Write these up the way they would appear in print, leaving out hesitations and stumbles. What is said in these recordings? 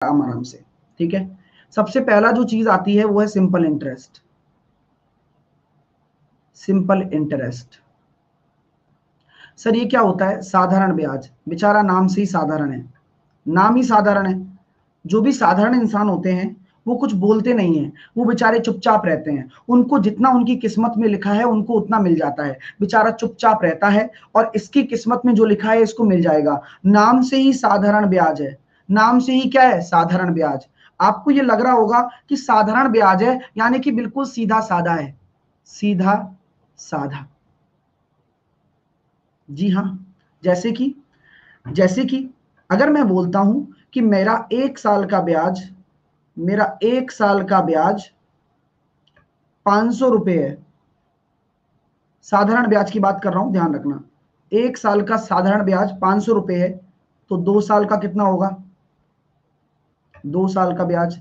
आराम से। ठीक है, सबसे पहला जो चीज आती है वो है simple interest. Simple interest sir ये क्या होता है? साधारण ब्याज। बेचारा नाम से ही साधारण है, नाम ही साधारण है। जो भी साधारण इंसान होते हैं वो कुछ बोलते नहीं है, वो बेचारे चुपचाप रहते हैं। उनको जितना उनकी किस्मत में लिखा है उनको उतना मिल जाता है। बेचारा चुपचाप रहता है और इसकी किस्मत में जो लिखा है इसको मिल जाएगा। नाम से ही साधारण ब्याज है। नाम से ही क्या है? साधारण ब्याज। आपको ये लग रहा होगा कि साधारण ब्याज है यानी कि बिल्कुल सीधा साधा है। सीधा साधा, जी हाँ। जैसे कि अगर मैं बोलता हूं कि मेरा 1 साल का ब्याज, मेरा 1 साल का ब्याज 500 रुपए है। साधारण ब्याज की बात कर रहा हूं, ध्यान रखना। 1 साल का साधारण ब्याज 500 रुपए है, तो 2 साल का कितना होगा? 2 साल का ब्याज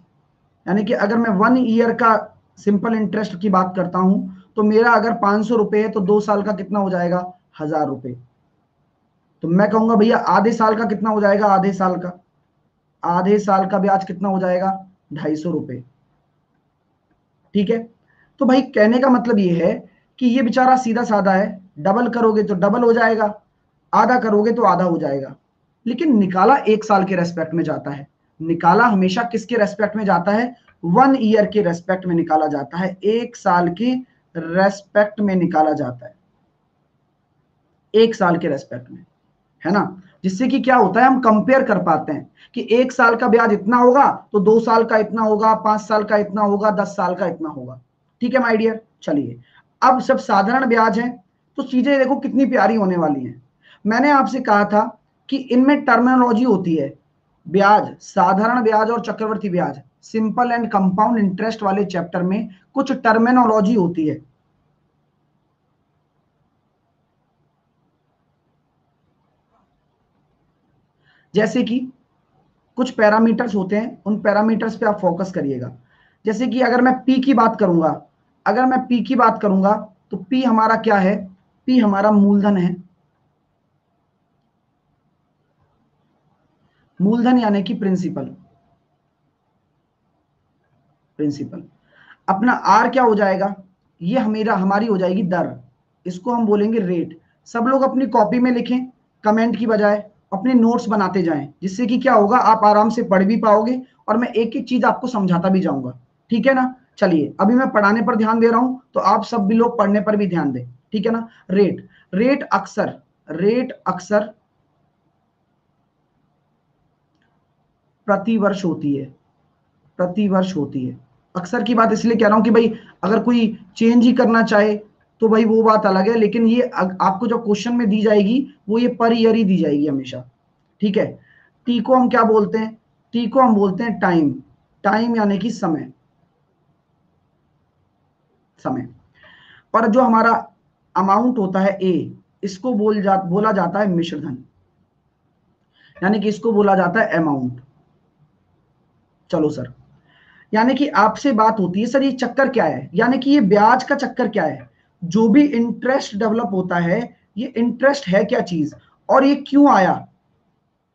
यानी कि अगर मैं 1 ईयर का सिंपल इंटरेस्ट की बात करता हूं तो मेरा अगर 500 रुपए है तो 2 साल का कितना हो जाएगा? 1000 रुपए। तो मैं कहूंगा भैया आधे साल का कितना हो जाएगा? आधे साल का ब्याज कितना हो जाएगा? 250 रुपए। ठीक है, तो भाई कहने का मतलब ये है कि ये बेचारा सीधा साधा है। डबल करोगे तो डबल हो जाएगा, आधा करोगे तो आधा हो जाएगा। लेकिन निकाला 1 साल के रेस्पेक्ट में जाता है। निकाला हमेशा किसके रेस्पेक्ट में जाता है? 1 ईयर के रेस्पेक्ट में निकाला जाता है। 1 साल के रेस्पेक्ट में निकाला जाता है, 1 साल के रेस्पेक्ट में, है ना। जिससे कि क्या होता है, हम कंपेयर कर पाते हैं कि 1 साल का ब्याज इतना होगा तो 2 साल का इतना होगा, 5 साल का इतना होगा, 10 साल का इतना होगा। ठीक है माय डियर, चलिए अब सब साधारण ब्याज है तो चीजें देखो कितनी प्यारी होने वाली हैं। मैंने आपसे कहा था कि इनमें टर्मिनोलॉजी होती है। ब्याज, साधारण ब्याज और चक्रवृद्धि ब्याज, सिंपल एंड कंपाउंड इंटरेस्ट वाले चैप्टर में कुछ टर्मिनोलॉजी होती है। जैसे कि कुछ पैरामीटर्स होते हैं, उन पैरामीटर्स पे आप फोकस करिएगा। जैसे कि अगर मैं पी की बात करूंगा, अगर मैं पी की बात करूंगा तो पी हमारा क्या है? पी हमारा मूलधन है। मूलधन यानी कि प्रिंसिपल। प्रिंसिपल अपना आर क्या हो जाएगा? ये हमारी हो जाएगी दर। इसको हम बोलेंगे रेट। सब लोग अपनी कॉपी में लिखें, कमेंट की बजाय अपने नोट्स बनाते जाएं, जिससे कि क्या होगा, आप आराम से पढ़ भी पाओगे और मैं एक एक चीज आपको समझाता भी जाऊंगा। ठीक है ना। चलिए अभी मैं पढ़ाने पर ध्यान दे रहा हूं तो आप सब भी लोग पढ़ने पर भी ध्यान दें। ठीक है ना। रेट, रेट अक्सर प्रतिवर्ष होती है। प्रतिवर्ष होती है। अक्सर की बात इसलिए कह रहा हूं कि भाई अगर कोई चेंज ही करना चाहे तो भाई वो बात अलग है, लेकिन ये आपको जो क्वेश्चन में दी जाएगी वो ये पर ईयर ही दी जाएगी हमेशा। ठीक है। टी को हम क्या बोलते हैं? टी को हम बोलते हैं टाइम। टाइम यानी कि समय। समय पर जो हमारा अमाउंट होता है ए, इसको बोला जाता है मिश्रधन, यानी कि इसको बोला जाता है अमाउंट। चलो सर, यानी कि आपसे बात होती है सर ये चक्कर क्या है, यानी कि ये ब्याज का चक्कर क्या है? जो भी इंटरेस्ट डेवलप होता है, ये इंटरेस्ट है क्या चीज और ये क्यों आया?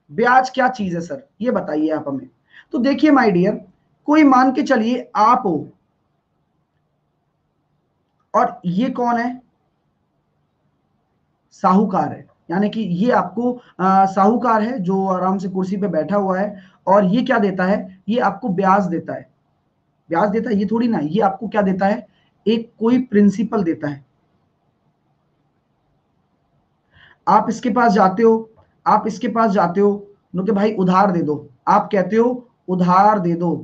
ब्याज क्या चीज है सर, ये बताइए आप हमें। तो देखिए माय डियर, कोई मान के चलिए आप हो और ये कौन है? साहूकार है। यानी कि ये आपको साहूकार है जो आराम से कुर्सी पे बैठा हुआ है और ये क्या देता है? ये आपको ब्याज देता है। ब्याज देता है ये थोड़ी ना, ये आपको क्या देता है? एक कोई प्रिंसिपल देता है। आप इसके पास जाते हो, आप इसके पास जाते हो नो कि भाई उधार दे दो, आप कहते हो उधार दे दो,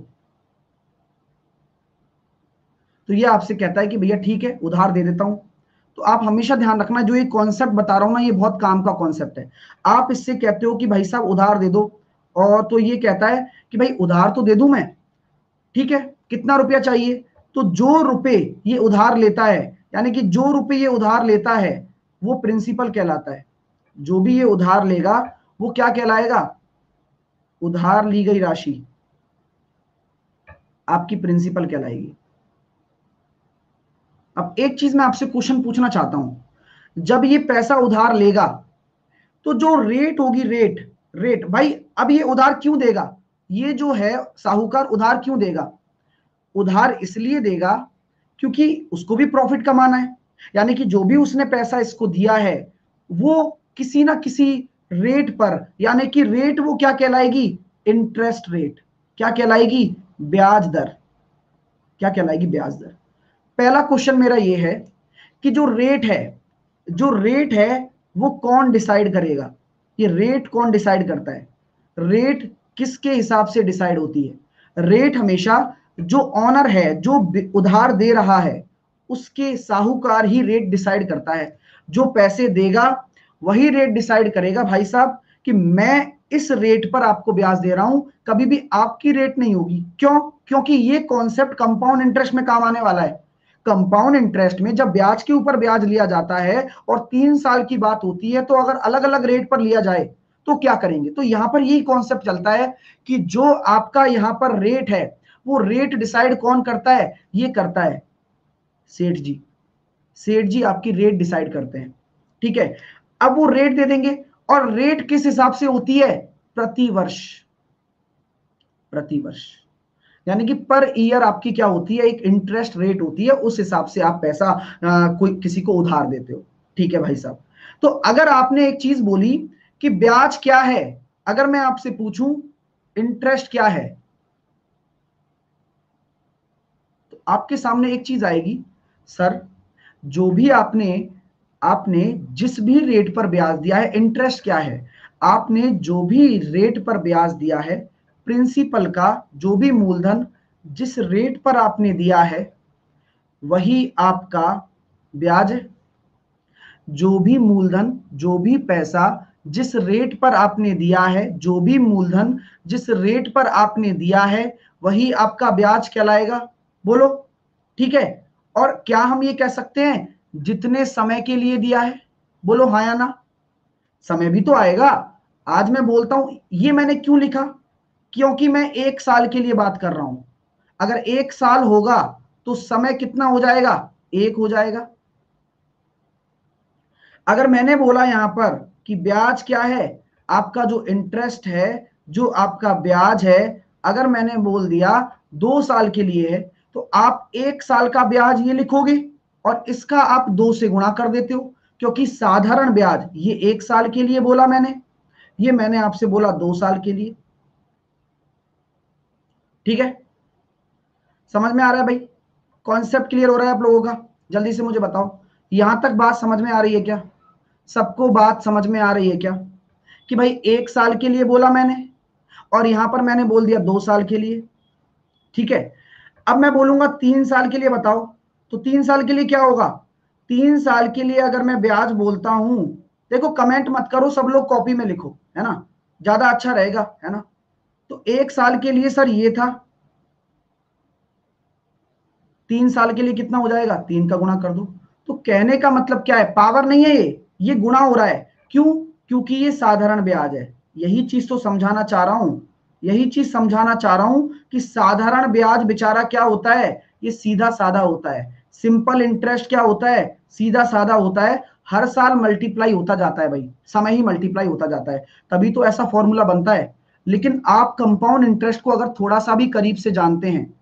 तो ये आपसे कहता है कि भैया ठीक है उधार दे देता हूं। तो आप हमेशा ध्यान रखना, जो ये कॉन्सेप्ट बता रहा हूं ना, ये बहुत काम का कॉन्सेप्ट है। आप इससे कहते हो कि भाई साहब उधार दे दो, और तो ये कहता है कि भाई उधार तो दे दूं मैं, ठीक है कितना रुपया चाहिए? तो जो रुपए ये उधार लेता है, यानी कि जो रुपए ये उधार लेता है वो प्रिंसिपल कहलाता है। जो भी ये उधार लेगा वो क्या कहलाएगा? उधार ली गई राशि आपकी प्रिंसिपल कहलाएगी। अब एक चीज मैं आपसे क्वेश्चन पूछना चाहता हूं, जब ये पैसा उधार लेगा तो जो रेट होगी, रेट भाई अब ये उधार क्यों देगा? ये जो है साहूकार उधार क्यों देगा? उधार इसलिए देगा क्योंकि उसको भी प्रॉफिट कमाना है, यानी कि जो भी उसने पैसा इसको दिया है वो किसी ना किसी रेट पर, यानी कि रेट वो क्या कहलाएगी? Interest rate. क्या कहलाएगी? ब्याज दर। क्या कहलाएगी? ब्याज दर। पहला क्वेश्चन मेरा ये है कि जो रेट है वो कौन डिसाइड करेगा? ये रेट कौन डिसाइड करता है? रेट किसके हिसाब से डिसाइड होती है? रेट हमेशा जो ऑनर है, जो उधार दे रहा है, उसके साहूकार ही रेट डिसाइड करता है। जो पैसे देगा वही रेट डिसाइड करेगा भाई साहब कि मैं इस रेट पर आपको ब्याज दे रहा हूं, कभी भी आपकी रेट नहीं होगी। क्यों? क्योंकि ये कॉन्सेप्ट कंपाउंड इंटरेस्ट में काम आने वाला है। कंपाउंड इंटरेस्ट में जब ब्याज के ऊपर ब्याज लिया जाता है और 3 साल की बात होती है, तो अगर अलग अलग रेट पर लिया जाए तो क्या करेंगे? तो यहां पर यही कॉन्सेप्ट चलता है कि जो आपका यहां पर रेट है वो रेट डिसाइड कौन करता है? ये करता है सेठ जी। सेठ जी आपकी रेट डिसाइड करते हैं। ठीक है, अब वो रेट दे देंगे और रेट किस हिसाब से होती है? प्रति वर्ष। प्रति वर्ष, यानी कि पर ईयर आपकी क्या होती है? एक इंटरेस्ट रेट होती है, उस हिसाब से आप पैसा कोई किसी को उधार देते हो। ठीक है भाई साहब। तो अगर आपने एक चीज बोली कि ब्याज क्या है, अगर मैं आपसे पूछूं इंटरेस्ट क्या है, तो आपके सामने एक चीज आएगी, सर जो भी आपने आपने जिस भी रेट पर ब्याज दिया है, इंटरेस्ट क्या है? आपने जो भी रेट पर ब्याज दिया है, प्रिंसिपल का जो भी मूलधन जिस रेट पर आपने दिया है वही आपका ब्याज है। जो भी मूलधन, जो भी पैसा जिस रेट पर आपने दिया है, जो भी मूलधन जिस रेट पर आपने दिया है वही आपका ब्याज कहलाएगा। बोलो, ठीक है? और क्या हम ये कह सकते हैं जितने समय के लिए दिया है? बोलो हाँ या ना। समय भी तो आएगा। आज मैं बोलता हूं, ये मैंने क्यों लिखा? क्योंकि मैं 1 साल के लिए बात कर रहा हूं। अगर 1 साल होगा तो समय कितना हो जाएगा? 1 हो जाएगा। अगर मैंने बोला यहां पर कि ब्याज क्या है, आपका जो इंटरेस्ट है, जो आपका ब्याज है, अगर मैंने बोल दिया 2 साल के लिए है, तो आप 1 साल का ब्याज ये लिखोगे और इसका आप 2 से गुणा कर देते हो, क्योंकि साधारण ब्याज ये 1 साल के लिए बोला मैंने, ये मैंने आपसे बोला 2 साल के लिए। ठीक है, समझ में आ रहा है भाई? कॉन्सेप्ट क्लियर हो रहा है आप लोगों का? जल्दी से मुझे बताओ, यहां तक बात समझ में आ रही है क्या? सबको बात समझ में आ रही है क्या कि भाई 1 साल के लिए बोला मैंने और यहां पर मैंने बोल दिया 2 साल के लिए? ठीक है, अब मैं बोलूंगा 3 साल के लिए बताओ, तो 3 साल के लिए क्या होगा? 3 साल के लिए अगर मैं ब्याज बोलता हूं, देखो कमेंट मत करो, सब लोग कॉपी में लिखो, है ना, ज्यादा अच्छा रहेगा, है ना? तो 1 साल के लिए सर ये था, 3 साल के लिए कितना हो जाएगा? 3 का गुणा कर दो। तो कहने का मतलब क्या है? पावर नहीं है, ये गुणा हो रहा है। क्यों? क्योंकि ये साधारण ब्याज है। यही चीज तो समझाना चाह रहा हूं, यही चीज समझाना चाह रहा हूं कि साधारण ब्याज बेचारा क्या होता है? ये सीधा साधा होता है। सिंपल इंटरेस्ट क्या होता है? सीधा साधा होता है। हर साल मल्टीप्लाई होता जाता है भाई, समय ही मल्टीप्लाई होता जाता है, तभी तो ऐसा फॉर्मूला बनता है। लेकिन आप कंपाउंड इंटरेस्ट को अगर थोड़ा सा भी करीब से जानते हैं,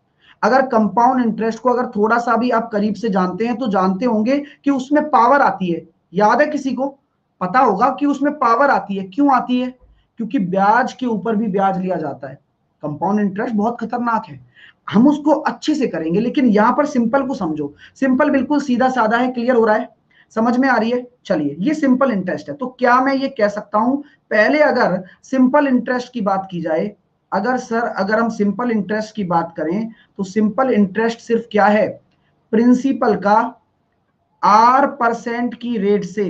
अगर कंपाउंड इंटरेस्ट को अगर थोड़ा सा भी आप करीब से जानते हैं, तो जानते होंगे कि उसमें पावर आती है। याद है किसी को? पता होगा कि उसमें पावर आती है। क्यों आती है? क्योंकि ब्याज के ऊपर भी ब्याज लिया जाता है। कंपाउंड इंटरेस्ट बहुत खतरनाक है, हम उसको अच्छे से करेंगे, लेकिन यहां पर सिंपल को समझो। सिंपल बिल्कुल सीधा साधा है। क्लियर हो रहा है? समझ में आ रही है? चलिए, ये सिंपल इंटरेस्ट है। तो क्या मैं ये कह सकता हूं, पहले अगर सिंपल इंटरेस्ट की बात की जाए, अगर हम सिंपल इंटरेस्ट की बात करें, तो सिंपल इंटरेस्ट सिर्फ क्या है? प्रिंसिपल का R% की रेट से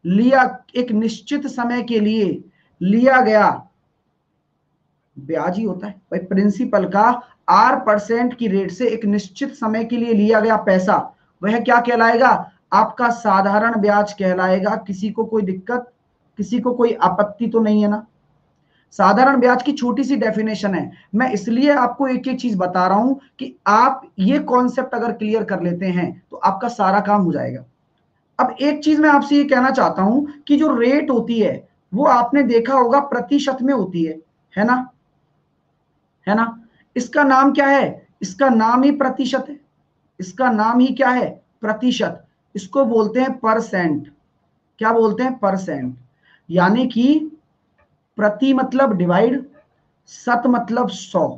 लिया, एक निश्चित समय के लिए लिया गया ब्याज ही होता है भाई। प्रिंसिपल का R% की रेट से एक निश्चित समय के लिए लिया गया पैसा, वह क्या कहलाएगा? आपका साधारण ब्याज कहलाएगा। किसी को कोई दिक्कत, किसी को कोई आपत्ति तो नहीं है ना? साधारण ब्याज की छोटी सी डेफिनेशन है, मैं इसलिए आपको एक एक चीज बता रहा हूं कि आप ये कॉन्सेप्ट अगर क्लियर कर लेते हैं तो आपका सारा काम हो जाएगा। अब एक चीज मैं आपसे ये कहना चाहता हूं कि जो रेट होती है वो आपने देखा होगा प्रतिशत में होती है ना? है ना। इसका नाम क्या है, इसका नाम ही प्रतिशत है, इसका नाम ही क्या है, प्रतिशत। इसको बोलते हैं परसेंट। क्या बोलते हैं, परसेंट। यानी कि प्रति मतलब डिवाइड, शत मतलब 100,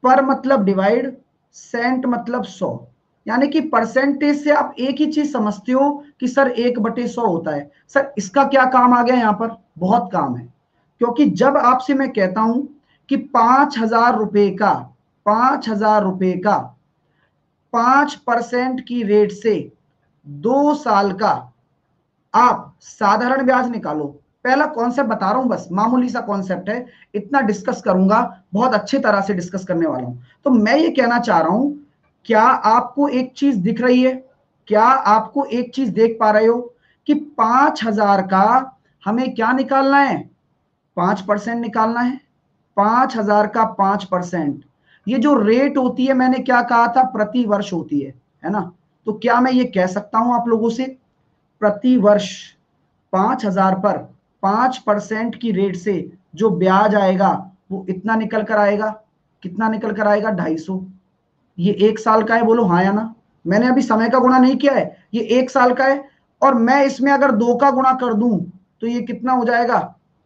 पर मतलब डिवाइड, सेंट मतलब 100। यानी कि परसेंटेज से आप एक ही चीज समझते हो कि सर 1/100 होता है। सर इसका क्या काम आ गया यहां पर, बहुत काम है। क्योंकि जब आपसे मैं कहता हूं कि 5,000 रुपए का, 5,000 रुपए का 5% की रेट से 2 साल का आप साधारण ब्याज निकालो। पहला कॉन्सेप्ट बता रहा हूं, बस मामूली सा कॉन्सेप्ट है, इतना डिस्कस करूंगा, बहुत अच्छी तरह से डिस्कस करने वाला हूं। तो मैं ये कहना चाह रहा हूं, क्या आपको एक चीज दिख रही है, क्या आपको एक चीज देख पा रहे हो कि 5,000 का हमें क्या निकालना है, 5% निकालना है। 5,000 का 5%, ये जो रेट होती है मैंने क्या कहा था, प्रति वर्ष होती है ना। तो क्या मैं ये कह सकता हूं आप लोगों से, प्रति वर्ष 5,000 पर 5% की रेट से जो ब्याज आएगा वो इतना निकल कर आएगा, कितना निकल कर आएगा, 250। ये 1 साल का है, बोलो हाँ या ना। मैंने अभी समय का गुणा नहीं किया है, ये 1 साल का है। और मैं इसमें अगर 2 का गुणा कर दूं तो ये कितना हो जाएगा,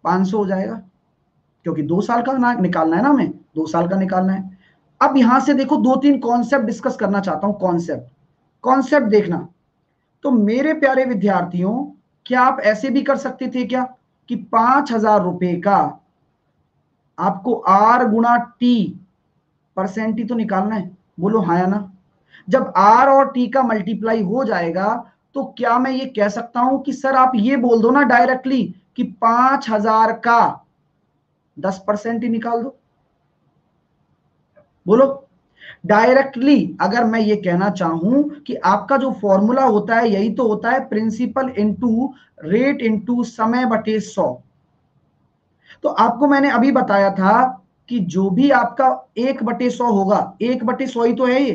500 हो जाएगा। क्योंकि 2 साल का ना निकालना है ना, हमें 2 साल का निकालना है। अब यहां से देखो, 2-3 कॉन्सेप्ट डिस्कस करना चाहता हूं, कॉन्सेप्ट, कॉन्सेप्ट देखना। तो मेरे प्यारे विद्यार्थियों, क्या आप ऐसे भी कर सकते थे क्या कि 5,000 रुपए का आपको आर गुणा टी परसेंट ही तो निकालना है, बोलो हाँ या ना। जब आर और टी का मल्टीप्लाई हो जाएगा तो क्या मैं ये कह सकता हूं कि सर आप ये बोल दो ना डायरेक्टली कि 5,000 का 10% ही निकाल दो, बोलो डायरेक्टली। अगर मैं ये कहना चाहूं कि आपका जो फॉर्मूला होता है यही तो होता है, प्रिंसिपल इनटू रेट इनटू समय बटे 100। तो आपको मैंने अभी बताया था कि जो भी आपका 1/100 होगा, 1/100 ही तो है ये,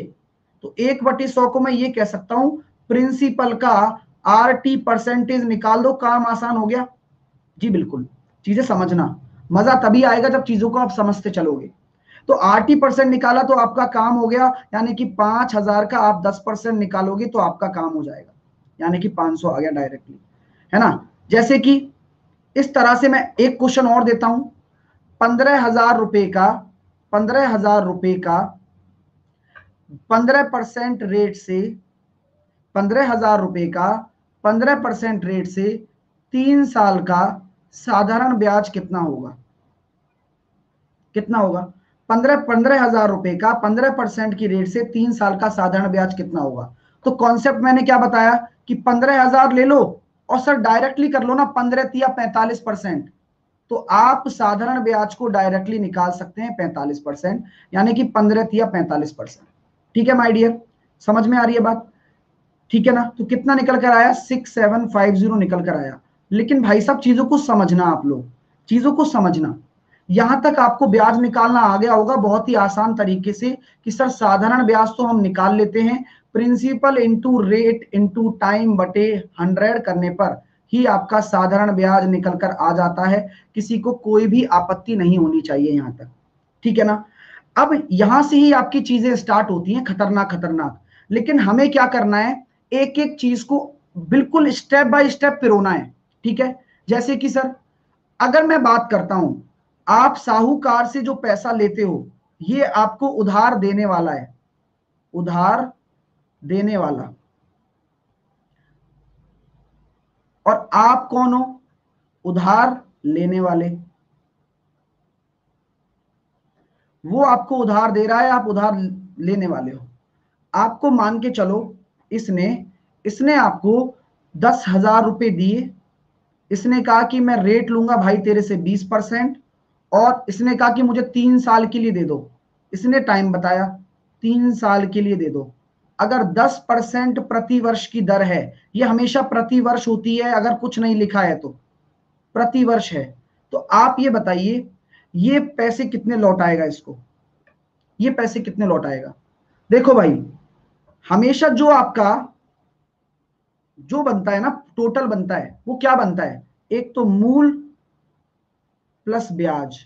तो 1/100 को मैं ये कह सकता हूं प्रिंसिपल का आर टी परसेंटेज निकाल दो, काम आसान हो गया। जी बिल्कुल, चीजें समझना, मजा तभी आएगा जब चीजों को आप समझते चलोगे। तो 80% निकाला तो आपका काम हो गया, यानी कि 5,000 का आप 10% निकालोगे तो आपका काम हो जाएगा, यानी कि 500 आ गया डायरेक्टली, है ना। जैसे कि इस तरह से मैं एक क्वेश्चन और देता हूं, 15,000 रुपए का, 15,000 रुपए का 15% रेट से, 15,000 रुपए का 15% रेट से 3 साल का साधारण ब्याज कितना होगा, कितना होगा। 15,000 रुपए का 15% की रेट से 3 साल का साधारण ब्याज कितना होगा। तो कॉन्सेप्ट मैंने क्या बताया कि 15,000 ले लो और सर डायरेक्टली कर लो ना, 15 या 45%। तो आप साधारण ब्याज को डायरेक्टली निकाल सकते हैं 45%, यानी कि 15 या 45%। ठीक है माय डियर, समझ में आ रही है बात, ठीक है ना। तो कितना निकल कर आया, 6750 निकल कर आया। लेकिन भाई साहब चीजों को समझना, आप लोग चीजों को समझना, यहां तक आपको ब्याज निकालना आ गया होगा बहुत ही आसान तरीके से कि सर साधारण ब्याज तो हम निकाल लेते हैं, principal into rate into time बटे 100 करने पर ही आपका साधारण ब्याज निकल कर आ जाता है। किसी को कोई भी आपत्ति नहीं होनी चाहिए यहां तक, ठीक है ना। अब यहां से ही आपकी चीजें स्टार्ट होती हैं खतरनाक खतरनाक। लेकिन हमें क्या करना है, एक एक चीज को बिल्कुल स्टेप बाय स्टेप पिरोना है, ठीक है। जैसे कि सर अगर मैं बात करता हूं, आप साहूकार से जो पैसा लेते हो ये आपको उधार देने वाला है, उधार देने वाला, और आप कौन हो, उधार लेने वाले। वो आपको उधार दे रहा है, आप उधार लेने वाले हो। आपको मान के चलो, इसने इसने आपको 10,000 रुपए दिए। इसने कहा कि मैं रेट लूंगा भाई तेरे से 20%, और इसने कहा कि मुझे 3 साल के लिए दे दो। इसने टाइम बताया 3 साल के लिए दे दो। अगर 10% प्रति वर्ष की दर है, ये हमेशा प्रति वर्ष होती है, अगर कुछ नहीं लिखा है तो प्रति वर्ष है। तो आप ये बताइए ये पैसे कितने लौट आएगा इसको, ये पैसे कितने लौट आएगा। देखो भाई, हमेशा जो आपका जो बनता है ना, टोटल बनता है, वो क्या बनता है, एक तो मूल प्लस ब्याज।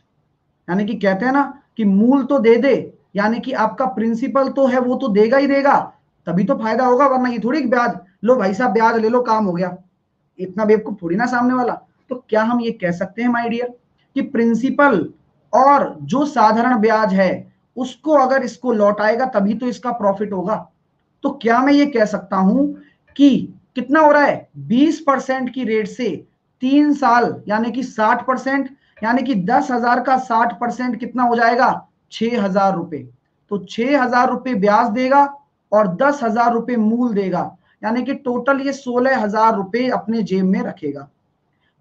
यानी कि कहते हैं ना कि मूल तो दे दे, यानी कि आपका प्रिंसिपल तो है वो तो देगा ही देगा, तभी तो फायदा होगा, वरना ये थोड़ी ब्याज लो भाई साहब ब्याज ले लो काम हो गया, इतना बेवकूफ थोड़ी ना सामने वाला। तो क्या हम ये कह सकते हैं माय डियर कि प्रिंसिपल और जो साधारण ब्याज है उसको अगर इसको लौटाएगा तभी तो इसका प्रॉफिट होगा। तो क्या मैं ये कह सकता हूं कि कितना हो रहा है 20% की रेट से 3 साल यानी कि 60%, यानी कि 10,000 का 60% कितना हो जाएगा 6,000 रुपए। तो 6,000 रुपए ब्याज देगा और 10,000 रुपए मूल देगा, यानी कि टोटल ये 16,000 रुपए अपने जेब में रखेगा।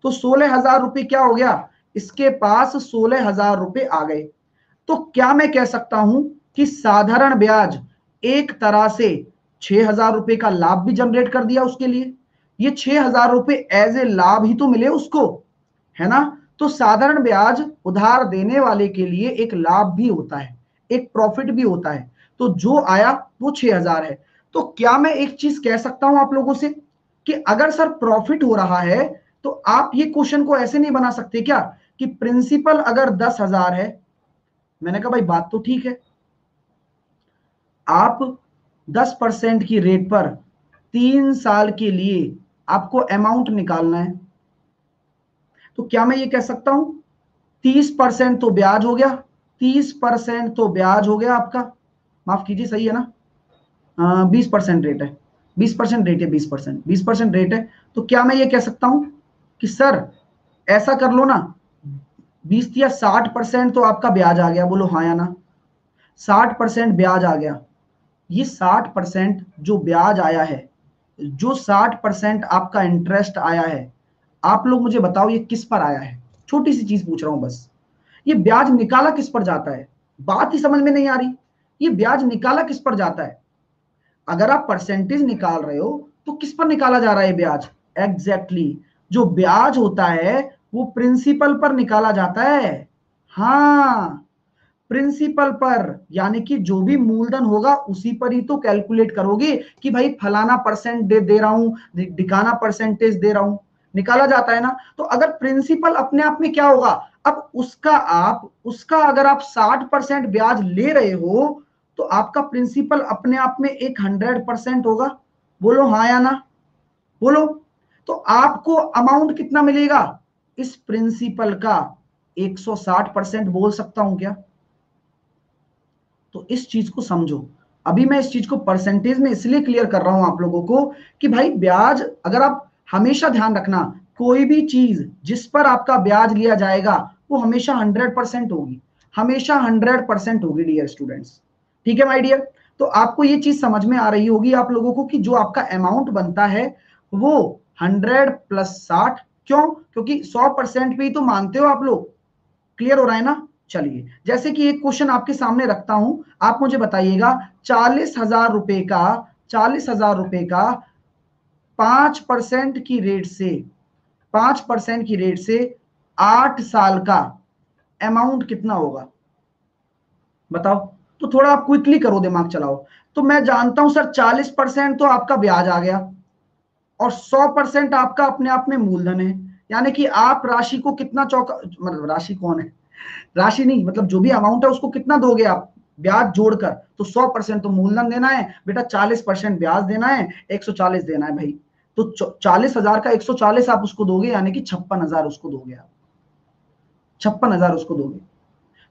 तो 16,000 रुपए क्या हो गया, इसके पास 16,000 रुपए आ गए। तो क्या मैं कह सकता हूं कि साधारण ब्याज एक तरह से 6,000 रुपए का लाभ भी जनरेट कर दिया उसके लिए, ये 6,000 रुपए एज ए लाभ ही तो मिले उसको, है ना। तो साधारण ब्याज उधार देने वाले के लिए एक लाभ भी होता है, एक प्रॉफिट भी होता है। तो जो आया वो 6,000 है। तो क्या मैं एक चीज कह सकता हूं आप लोगों से कि अगर सर प्रॉफिट हो रहा है तो आप ये क्वेश्चन को ऐसे नहीं बना सकते क्या कि प्रिंसिपल अगर 10,000 है, मैंने कहा भाई बात तो ठीक है, आप 10% की रेट पर 3 साल के लिए आपको अमाउंट निकालना है, तो क्या मैं ये कह सकता हूं 30% तो ब्याज हो गया, 30% तो ब्याज हो गया आपका, माफ कीजिए सही है ना, 20% रेट है, 20% रेट है, 20% रेट है। तो क्या मैं ये कह सकता हूं कि सर ऐसा कर लो ना, 20 या 60% तो आपका ब्याज आ गया, बोलो हाँ या ना, 60% ब्याज आ गया। ये 60% जो ब्याज आया है, जो 60% आपका इंटरेस्ट आया है, आप लोग मुझे बताओ ये किस पर आया है। छोटी सी चीज पूछ रहा हूं बस, ये ब्याज निकाला किस पर जाता है, बात ही समझ में नहीं आ रही, ये ब्याज निकाला किस पर जाता है। अगर आप परसेंटेज निकाल रहे हो तो किस पर निकाला जा रहा है ब्याज, एग्जैक्टली जो ब्याज होता है वो प्रिंसिपल पर निकाला जाता है। हाँ, प्रिंसिपल पर, यानी कि जो भी मूलधन होगा उसी पर ही तो कैलकुलेट करोगे कि भाई फलाना परसेंट दे रहा हूं, ढिकाना परसेंटेज दे रहा हूं, निकाला जाता है ना। तो अगर प्रिंसिपल अपने आप में क्या होगा, अब उसका अगर आप 60% ब्याज ले रहे हो तो आपका प्रिंसिपल अपने आप में एक 100% होगा, बोलो हाँ या ना, बोलो। तो आपको अमाउंट कितना मिलेगा इस प्रिंसिपल का, 160% बोल सकता हूं क्या। तो इस चीज को समझो, अभी मैं इस चीज को परसेंटेज में इसलिए क्लियर कर रहा हूं आप लोगों को कि भाई ब्याज, अगर आप हमेशा ध्यान रखना, कोई भी चीज जिस पर आपका ब्याज लिया जाएगा वो हमेशा 100% होगी, हमेशा 100% होगी डियर स्टूडेंट्स। ठीक है माय डियर, तो आपको ये चीज समझ में आ रही होगी आप लोगों को कि जो आपका अमाउंट बनता है वो 100 + 60, क्यों, क्योंकि 100% पे ही तो मानते हो आप लोग। क्लियर हो रहा है ना। चलिए जैसे कि एक क्वेश्चन आपके सामने रखता हूं, आप मुझे बताइएगा 40,000 रुपए का, 40,000 रुपए का 5% की रेट से, 5% की रेट से 8 साल का अमाउंट कितना होगा, बताओ। तो थोड़ा आप क्विकली करो, दिमाग चलाओ। तो मैं जानता हूं सर 40% तो आपका ब्याज आ गया और 100% आपका अपने आप में मूलधन है, यानी कि आप राशि को कितना चौका, मतलब राशि कौन है, राशि नहीं, मतलब जो भी अमाउंट है उसको कितना दोगे आप ब्याज जोड़कर। तो 100% तो मूलधन देना है बेटा, 40% ब्याज देना है, 140 देना है भाई। तो 40,000 का 140 आप उसको दोगे, यानी कि 56,000 उसको दोगे आप, 56,000 उसको दोगे।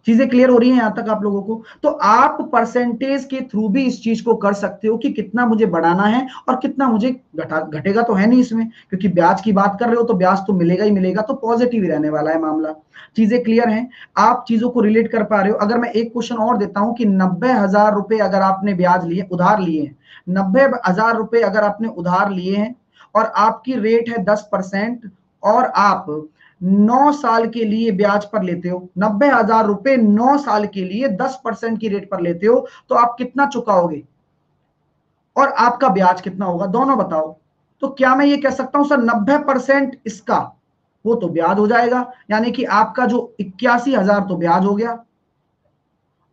चीजें क्लियर हो रही हैं यहां तक आप लोगों को। तो आप परसेंटेज के थ्रू भी इस चीज को कर सकते हो कि कितना मुझे बढ़ाना है और कितना मुझे घटेगा तो है नहीं इसमें, क्योंकि ब्याज की बात कर रहे हो तो ब्याज तो मिलेगा ही मिलेगा, तो पॉजिटिव ही रहने वाला है मामला। चीजें क्लियर हैं, आप चीजों को रिलेट कर पा रहे हो। अगर मैं एक क्वेश्चन और देता हूं कि 90,000 रुपए अगर आपने ब्याज लिए, उधार लिए हैं, 90,000 रुपए अगर आपने उधार लिए हैं और आपकी रेट है 10%, और आप 9 साल के लिए ब्याज पर लेते हो, 90,000 रुपए 9 साल के लिए 10% की रेट पर लेते हो, तो आप कितना चुकाओगे और आपका ब्याज कितना होगा, दोनों बताओ। तो क्या मैं ये कह सकता हूं सर 90% इसका वो तो ब्याज हो जाएगा, यानी कि आपका जो 81,000 तो ब्याज हो गया,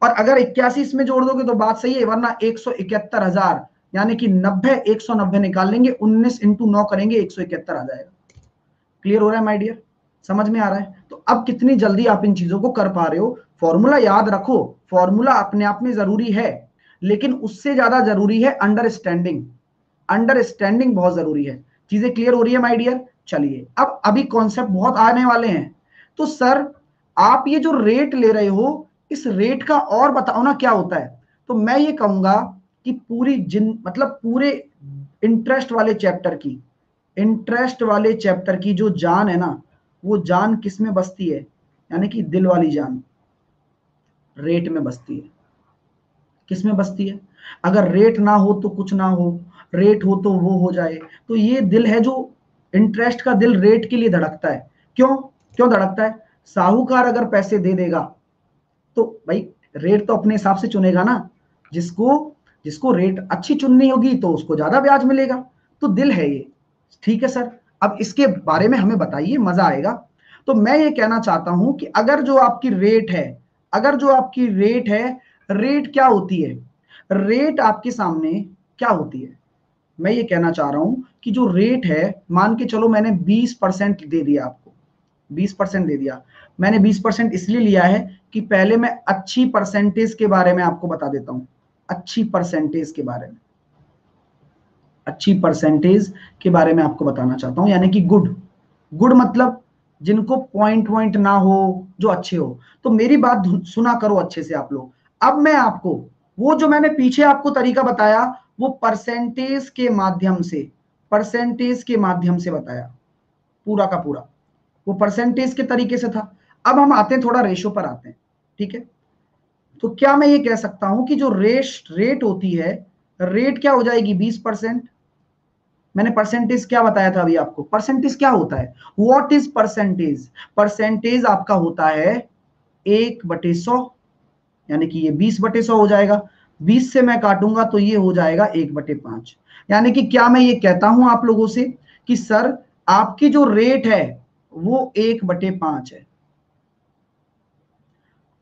और अगर 81 इसमें जोड़ दोगे तो बात सही है, वरना 171,000, यानी कि 90 190 निकाल लेंगे, 19 × 9 करेंगे, 171 आ जाएगा। क्लियर हो रहा है माय डियर, समझ में आ रहा है। तो अब कितनी जल्दी आप इन चीजों को कर पा रहे हो, फॉर्मूला याद रखो, फॉर्मूला अपने आप में जरूरी है, लेकिन उससे ज्यादा जरूरी है अंडरस्टैंडिंग। अंडरस्टैंडिंग बहुत जरूरी है। चीजें क्लियर हो रही है माय डियर? चलिए अब अभी कॉन्सेप्ट बहुत आने वाले हैं। तो सर आप ये जो रेट ले रहे हो, इस रेट का और बताओ ना क्या होता है। तो मैं ये कहूंगा कि पूरी मतलब पूरे इंटरेस्ट वाले चैप्टर की, इंटरेस्ट वाले चैप्टर की जो जान है ना, वो जान किस में बसती है? यानी कि दिल वाली जान रेट में बसती है। किस में बसती है? अगर रेट ना हो तो कुछ ना हो, रेट हो तो वो हो जाए। तो ये दिल है जो इंटरेस्ट का दिल रेट के लिए धड़कता है। क्यों क्यों धड़कता है? साहूकार अगर पैसे दे देगा तो भाई रेट तो अपने हिसाब से चुनेगा ना। जिसको जिसको रेट अच्छी चुननी होगी तो उसको ज्यादा ब्याज मिलेगा। तो दिल है ये। ठीक है सर, अब इसके बारे में हमें बताइए, मजा आएगा। तो मैं ये कहना चाहता हूं कि अगर जो आपकी रेट है, अगर जो आपकी रेट है, रेट क्या होती है? रेट आपके सामने क्या होती है? मैं ये कहना चाह रहा हूं कि जो रेट है, मान के चलो मैंने 20% दे दिया आपको, 20% दे दिया। मैंने 20% इसलिए लिया है कि पहले मैं अच्छी परसेंटेज के बारे में आपको बता देता हूं। अच्छी परसेंटेज के बारे में, अच्छी परसेंटेज के बारे में आपको बताना चाहता हूं, यानी कि गुड। गुड मतलब जिनको पॉइंट पॉइंट ना हो, जो अच्छे हो। तो मेरी बात सुना करो अच्छे से आप लोग। अब मैं आपको वो जो मैंने पीछे आपको तरीका बताया, वो परसेंटेज के माध्यम से, परसेंटेज के माध्यम से बताया पूरा का पूरा, वो परसेंटेज के तरीके से था। अब हम आते हैं थोड़ा रेशो पर आते हैं। ठीक है, तो क्या मैं ये कह सकता हूं कि जो रेट होती है, रेट क्या हो जाएगी? 20%। मैंने परसेंटेज क्या बताया था अभी आपको? परसेंटेज क्या होता है? What is percentage? परसेंटेज आपका होता है 1/100, यानी कि ये 20/100 हो जाएगा। 20 से मैं काटूंगा तो ये हो जाएगा 1/5। यानी कि क्या मैं ये कहता हूं आप लोगों से कि सर आपकी जो रेट है वो 1/5 है।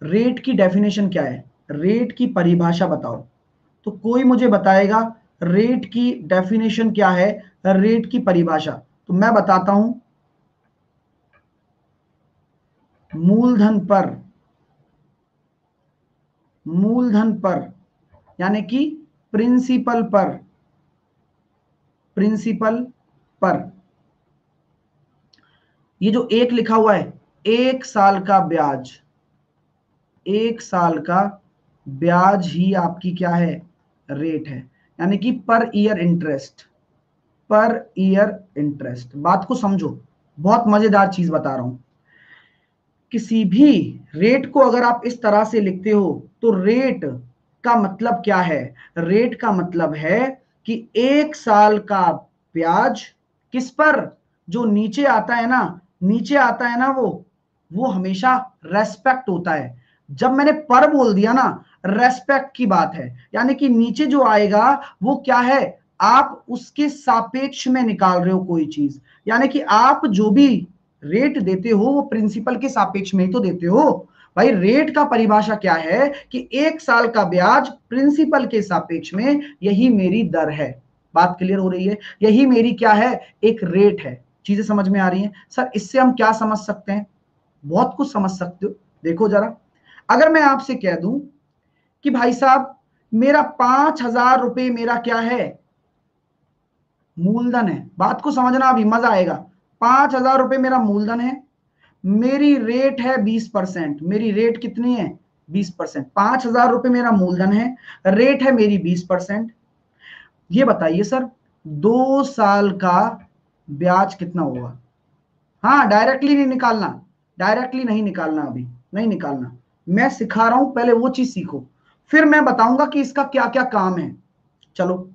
रेट की डेफिनेशन क्या है? रेट की परिभाषा बताओ। तो कोई मुझे बताएगा रेट की डेफिनेशन क्या है, रेट की परिभाषा? तो मैं बताता हूं, मूलधन पर, मूलधन पर यानी कि प्रिंसिपल पर, प्रिंसिपल पर ये जो एक लिखा हुआ है, 1 साल का ब्याज, 1 साल का ब्याज ही आपकी क्या है? रेट है। यानी कि per year interest, per year interest. बात को समझो, बहुत मजेदार चीज बता रहा हूं। किसी भी रेट को अगर आप इस तरह से लिखते हो तो रेट का मतलब क्या है? रेट का मतलब है कि 1 साल का ब्याज किस पर? जो नीचे आता है ना, नीचे आता है ना, वो हमेशा रेस्पेक्ट होता है। जब मैंने पर बोल दिया ना, रेस्पेक्ट की बात है। यानी कि नीचे जो आएगा वो क्या है? आप उसके सापेक्ष में निकाल रहे हो कोई चीज। यानी कि आप जो भी रेट देते हो वो प्रिंसिपल के सापेक्ष में ही तो देते हो। भाई रेट का परिभाषा क्या है कि 1 साल का ब्याज प्रिंसिपल के सापेक्ष में, यही मेरी दर है। बात क्लियर हो रही है? यही मेरी क्या है? एक रेट है। चीजें समझ में आ रही हैं? सर इससे हम क्या समझ सकते हैं? बहुत कुछ समझ सकते हो। देखो जरा, अगर मैं आपसे कह दूं कि भाई साहब मेरा 5,000 रुपए मेरा क्या है? मूलधन है। बात को समझना, अभी मजा आएगा। 5,000 रुपए मेरा मूलधन है, मेरी रेट है 20%। मेरी रेट कितनी है? 20%। 5,000 रुपए मेरा मूलधन है, रेट है मेरी 20%। ये बताइए सर 2 साल का ब्याज कितना होगा? हाँ, डायरेक्टली नहीं निकालना, डायरेक्टली नहीं निकालना, अभी नहीं निकालना। मैं सिखा रहा हूं, पहले वो चीज सीखो, फिर मैं बताऊंगा कि इसका क्या क्या काम है। चलो,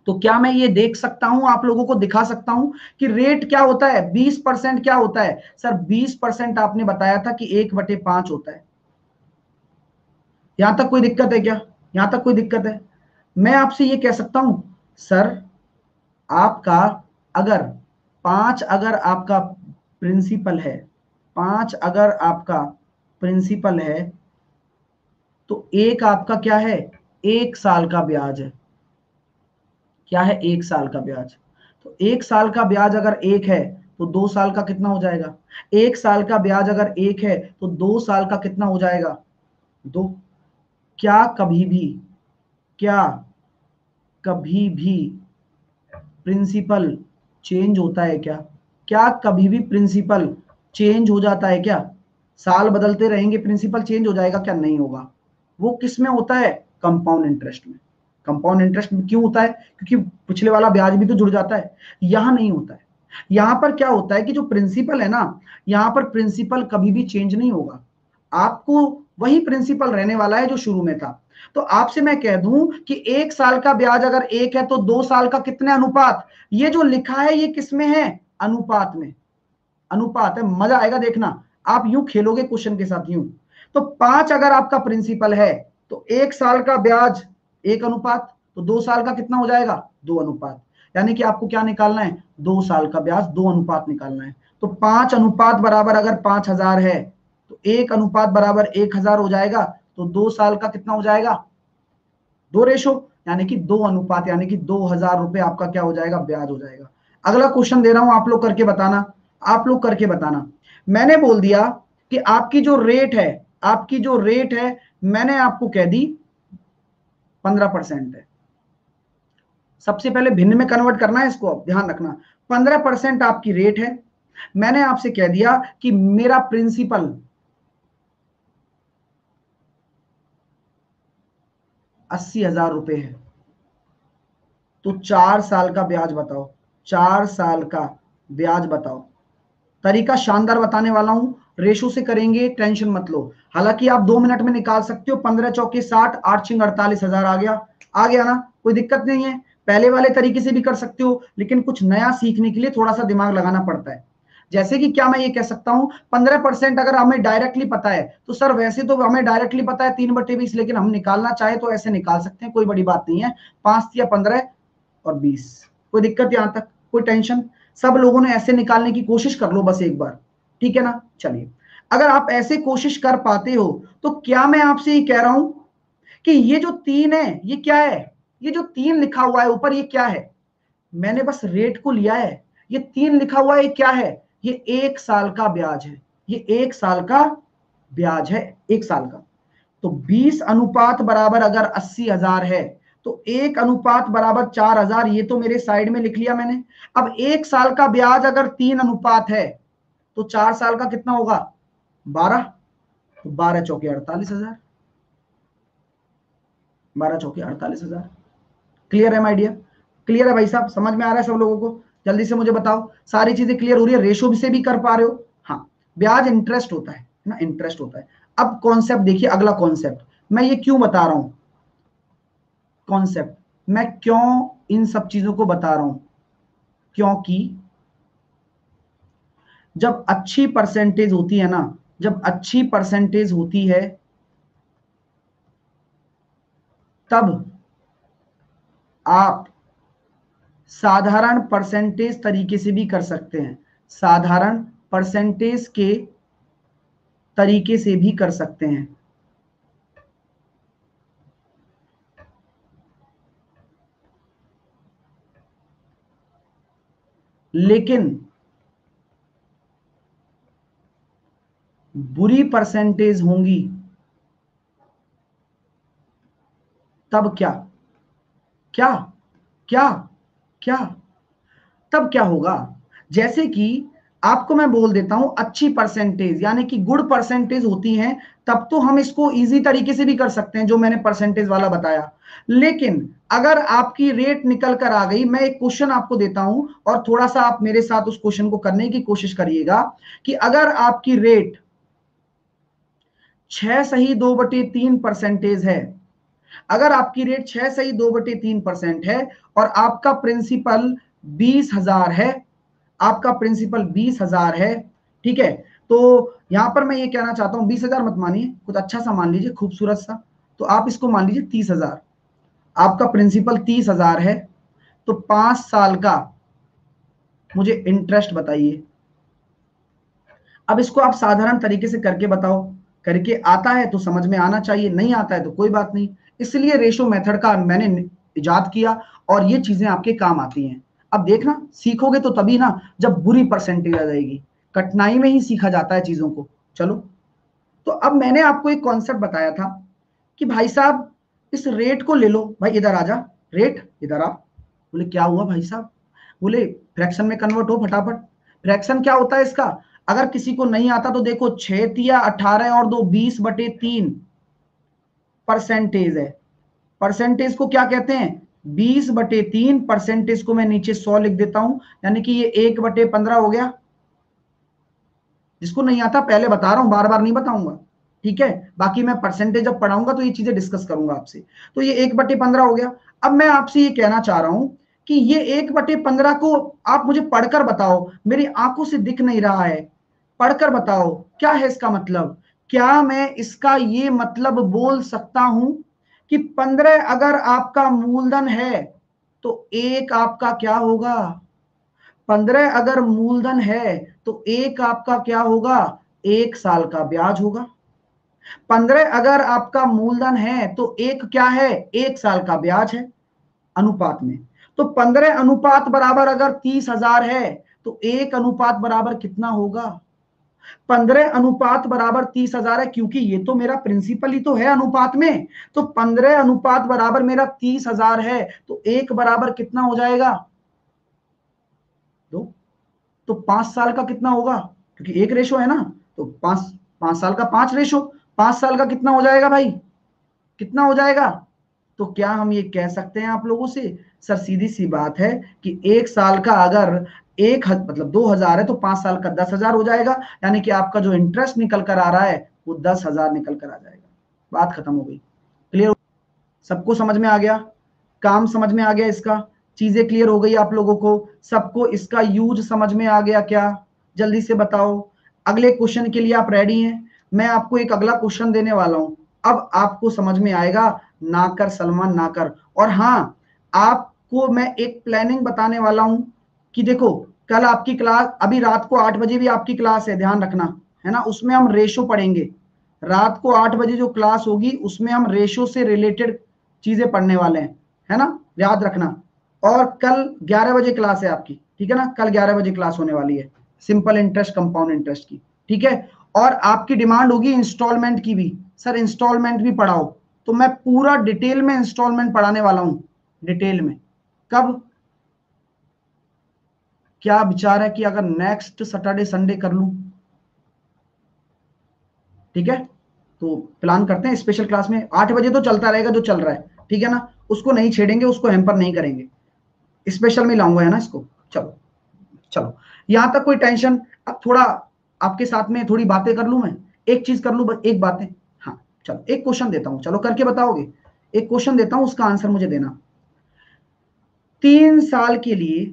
तो क्या मैं ये देख सकता हूं, आप लोगों को दिखा सकता हूं कि रेट क्या होता है? 20% क्या होता है? सर 20% आपने बताया था कि 1/5 होता है। यहां तक कोई दिक्कत है क्या? यहां तक कोई दिक्कत है? मैं आपसे ये कह सकता हूं सर, आपका अगर 5 अगर आपका प्रिंसिपल है, 5 अगर आपका प्रिंसिपल है, तो एक आपका क्या है? 1 साल का ब्याज है। क्या है? 1 साल का ब्याज। तो 1 साल का ब्याज अगर एक है तो 2 साल का कितना हो जाएगा? 1 साल का ब्याज अगर 1 है तो 2 साल का कितना हो जाएगा? 2। क्या कभी भी प्रिंसिपल चेंज होता है क्या? क्या कभी भी प्रिंसिपल चेंज हो जाता है क्या? साल बदलते रहेंगे प्रिंसिपल चेंज हो जाएगा क्या? नहीं होगा। वो किस में होता है? कंपाउंड इंटरेस्ट में। कंपाउंड इंटरेस्ट में क्यों होता है? क्योंकि पिछले वाला ब्याज भी तो जुड़ जाता है। यहां नहीं होता है। यहां पर क्या होता है कि जो प्रिंसिपल है ना, यहां पर प्रिंसिपल कभी भी चेंज नहीं होगा। आपको वही प्रिंसिपल रहने वाला है जो शुरू में था। तो आपसे मैं कह दूं कि 1 साल का ब्याज अगर 1 है तो 2 साल का कितने अनुपात? ये जो लिखा है ये किसमें है? अनुपात में। अनुपात है, मजा आएगा देखना। आप यूं खेलोगे क्वेश्चन के साथ यूं। तो 5 अगर आपका प्रिंसिपल है तो 1 साल का ब्याज 1 अनुपात, तो 2 साल का कितना हो जाएगा? 2 अनुपात। यानी कि आपको क्या निकालना है? 2 साल का ब्याज 2 अनुपात निकालना है। तो 5 अनुपात बराबर अगर 5000 है तो 1 अनुपात बराबर 1000 हो जाएगा। तो 2 साल का कितना हो जाएगा? 2 रेशो, यानी कि 2 अनुपात, यानी कि 2000 रुपए आपका क्या हो जाएगा? ब्याज हो जाएगा। अगला क्वेश्चन दे रहा हूं, आप लोग करके बताना। आप लोग करके बताना। मैंने बोल दिया कि आपकी जो रेट है, आपकी जो रेट है मैंने आपको कह दी 15% है। सबसे पहले भिन्न में कन्वर्ट करना है इसको, ध्यान रखना। 15% आपकी रेट है। मैंने आपसे कह दिया कि मेरा प्रिंसिपल 80,000 रुपए है। तो 4 साल का ब्याज बताओ। 4 साल का ब्याज बताओ। तरीका शानदार बताने वाला हूं, रेशो से करेंगे, टेंशन मत लो। हालांकि आप 2 मिनट में निकाल सकते हो। 15 चौके 60, 8 छिंग 48,000 आ गया ना? कोई दिक्कत नहीं है। पहले वाले तरीके से भी कर सकते हो, लेकिन कुछ नया सीखने के लिए थोड़ा सा दिमाग लगाना पड़ता है। जैसे कि क्या मैं ये कह सकता हूं, 15% अगर हमें डायरेक्टली पता है तो सर वैसे तो हमें डायरेक्टली पता है 3/20, लेकिन हम निकालना चाहे तो ऐसे निकाल सकते हैं, कोई बड़ी बात नहीं है। 5 या 15 और 20, कोई दिक्कत यहां तक? कोई टेंशन? सब लोगों ने ऐसे निकालने की कोशिश कर लो बस एक बार, ठीक है ना? चलिए, अगर आप ऐसे कोशिश कर पाते हो तो क्या मैं आपसे ये कह रहा हूं कि ये जो 3 है ये क्या है? ये जो 3 लिखा हुआ है ऊपर ये क्या है? मैंने बस रेट को लिया है। ये 3 लिखा हुआ है ये क्या है? ये 1 साल का ब्याज है। ये 1 साल का ब्याज है, 1 साल का। तो 20 अनुपात बराबर अगर 80,000 है तो 1 अनुपात बराबर 4,000, ये तो मेरे साइड में लिख लिया मैंने। अब 1 साल का ब्याज अगर 3 अनुपात है तो 4 साल का कितना होगा? 12। तो 12 चौके 48,000। 12 चौके 48,000। क्लियर है माय डियर? क्लियर है भाई साहब? समझ में आ रहा है सब लोगों को? जल्दी से मुझे बताओ, सारी चीजें क्लियर हो रही है? रेशो से भी कर पा रहे हो? हाँ, ब्याज इंटरेस्ट होता है ना, इंटरेस्ट होता है। अब कॉन्सेप्ट देखिए, अगला कॉन्सेप्ट मैं ये क्यों बता रहा हूं। कॉन्सेप्ट मैं क्यों इन सब चीजों को बता रहा हूं, क्योंकि जब अच्छी परसेंटेज होती है ना, जब अच्छी परसेंटेज होती है तब आप साधारण परसेंटेज तरीके से भी कर सकते हैं। साधारण परसेंटेज के तरीके से भी कर सकते हैं। लेकिन बुरी परसेंटेज होंगी तब क्या? क्या क्या क्या तब क्या होगा? जैसे कि आपको मैं बोल देता हूं, अच्छी परसेंटेज यानी कि गुड परसेंटेज होती हैं तब तो हम इसको इजी तरीके से भी कर सकते हैं जो मैंने परसेंटेज वाला बताया। लेकिन अगर आपकी रेट निकल कर आ गई, मैं एक क्वेश्चन आपको देता हूं और थोड़ा सा आप मेरे साथ उस क्वेश्चन को करने की कोशिश करिएगा कि अगर आपकी रेट 6 सही 2/3% है, अगर आपकी रेट 6 सही 2/3% है और आपका प्रिंसिपल 20,000 है, आपका प्रिंसिपल 20,000 है, ठीक है? तो यहां पर मैं ये कहना चाहता हूं, 20,000 मत मानिए, कुछ अच्छा सा मान लीजिए, खूबसूरत सा। तो आप इसको मान लीजिए 30,000। आपका प्रिंसिपल 30,000 है, तो 5 साल का मुझे इंटरेस्ट बताइए। अब इसको आप साधारण तरीके से करके बताओ। करके आता है तो समझ में आना चाहिए, नहीं आता है तो कोई बात नहीं। इसलिए रेशो मेथड का मैंने इजाद किया और ये चीजें आपके काम आती हैं। अब देखना, सीखोगे तो तभी ना जब बुरी परसेंटेज आ जाएगी। कठिनाई में ही सीखा जाता है चीजों को। चलो, तो अब मैंने आपको एक कॉन्सेप्ट बताया था कि भाई साहब इस रेट को ले लो, भाई इधर आ जा, रेट इधर आ। बोले क्या हुआ भाई साहब? बोले फ्रैक्शन में कन्वर्ट हो फटाफट। फ्रैक्शन क्या होता है इसका? अगर किसी को नहीं आता तो देखो, 6 तिया 18 और 2 20/3 परसेंटेज है। परसेंटेज को क्या कहते हैं? 20/3। परसेंटेज को मैं नीचे 100 लिख देता हूं, यानी कि ये 1/15 हो गया। जिसको नहीं आता पहले बता रहा हूं, बार बार नहीं बताऊंगा, ठीक है? बाकी मैं परसेंटेज जब पढ़ाऊंगा तो ये चीजें डिस्कस करूंगा आपसे। तो ये 1/15 हो गया। अब मैं आपसे ये कहना चाह रहा हूं कि ये 1/15 को आप मुझे पढ़कर बताओ, मेरी आंखों से दिख नहीं रहा है, पढ़कर बताओ क्या है इसका मतलब। क्या मैं इसका ये मतलब बोल सकता हूं कि 15 अगर आपका मूलधन है तो एक आपका क्या होगा? 15 अगर मूलधन है तो एक आपका क्या होगा? 1 साल का ब्याज होगा। 15 अगर आपका मूलधन है तो एक क्या है? 1 साल का ब्याज है अनुपात में। तो 15 अनुपात बराबर अगर 30,000 है तो एक अनुपात बराबर कितना होगा? 15 अनुपात बराबर 30,000 है, क्योंकि ये तो मेरा प्रिंसिपल ही तो है अनुपात में। तो 15 अनुपात बराबर मेरा 30,000 है, तो एक बराबर कितना हो जाएगा? 2। तो 5 साल का कितना होगा? क्योंकि एक रेशो है ना, तो 5 साल का 5 रेशो, 5 साल का कितना हो जाएगा भाई? कितना हो जाएगा? तो क्या हम ये कह सकते हैं आप लोगों से? सर सीधी सी बात है कि 1 साल का अगर मतलब 2,000 है तो 5 साल का 10,000 हो जाएगा, यानी कि आपका जो इंटरेस्ट निकल कर आ रहा है वो 10,000 निकल कर आ जाएगा। बात खत्म हो गई। क्लियर? सबको समझ में आ गया? काम समझ में आ गया इसका? चीजें क्लियर हो गई आप लोगों को? सबको इसका यूज समझ में आ गया क्या? जल्दी से बताओ। अगले क्वेश्चन के लिए आप रेडी हैं? मैं आपको एक अगला क्वेश्चन देने वाला हूं। अब आपको समझ में आएगा, ना कर सलमान ना कर। और हाँ, आपको मैं एक प्लानिंग बताने वाला हूं कि देखो, कल आपकी क्लास, अभी रात को 8 बजे भी आपकी क्लास है, ध्यान रखना, है ना? उसमें हम रेशो पढ़ेंगे। रात को 8 बजे जो क्लास होगी उसमें हम रेशो से रिलेटेड चीजें पढ़ने वाले हैं, है ना? याद रखना। और कल 11 बजे क्लास है आपकी, ठीक है ना? कल 11 बजे क्लास होने वाली है, सिंपल इंटरेस्ट कंपाउंड इंटरेस्ट की, ठीक है? और आपकी डिमांड होगी इंस्टॉलमेंट की भी, सर इंस्टॉलमेंट भी पढ़ाओ। तो मैं पूरा डिटेल में इंस्टॉलमेंट पढ़ाने वाला हूं, डिटेल में। कब? क्या विचार है कि अगर नेक्स्ट सैटरडे संडे कर लूं? ठीक है, तो प्लान करते हैं स्पेशल क्लास में 8 बजे तो चलता रहेगा जो चल रहा है, ठीक है ना? उसको नहीं छेड़ेंगे, उसको हैम्पर नहीं करेंगे, स्पेशल में लाऊंगा, है ना इसको? चलो चलो, यहां तक कोई टेंशन? अब थोड़ा आपके साथ में थोड़ी बातें कर लूं मैं, एक चीज कर लूं, एक बातें। हाँ चलो, एक क्वेश्चन देता हूं, चलो करके बताओगे? एक क्वेश्चन देता हूं, उसका आंसर मुझे देना। 3 साल के लिए,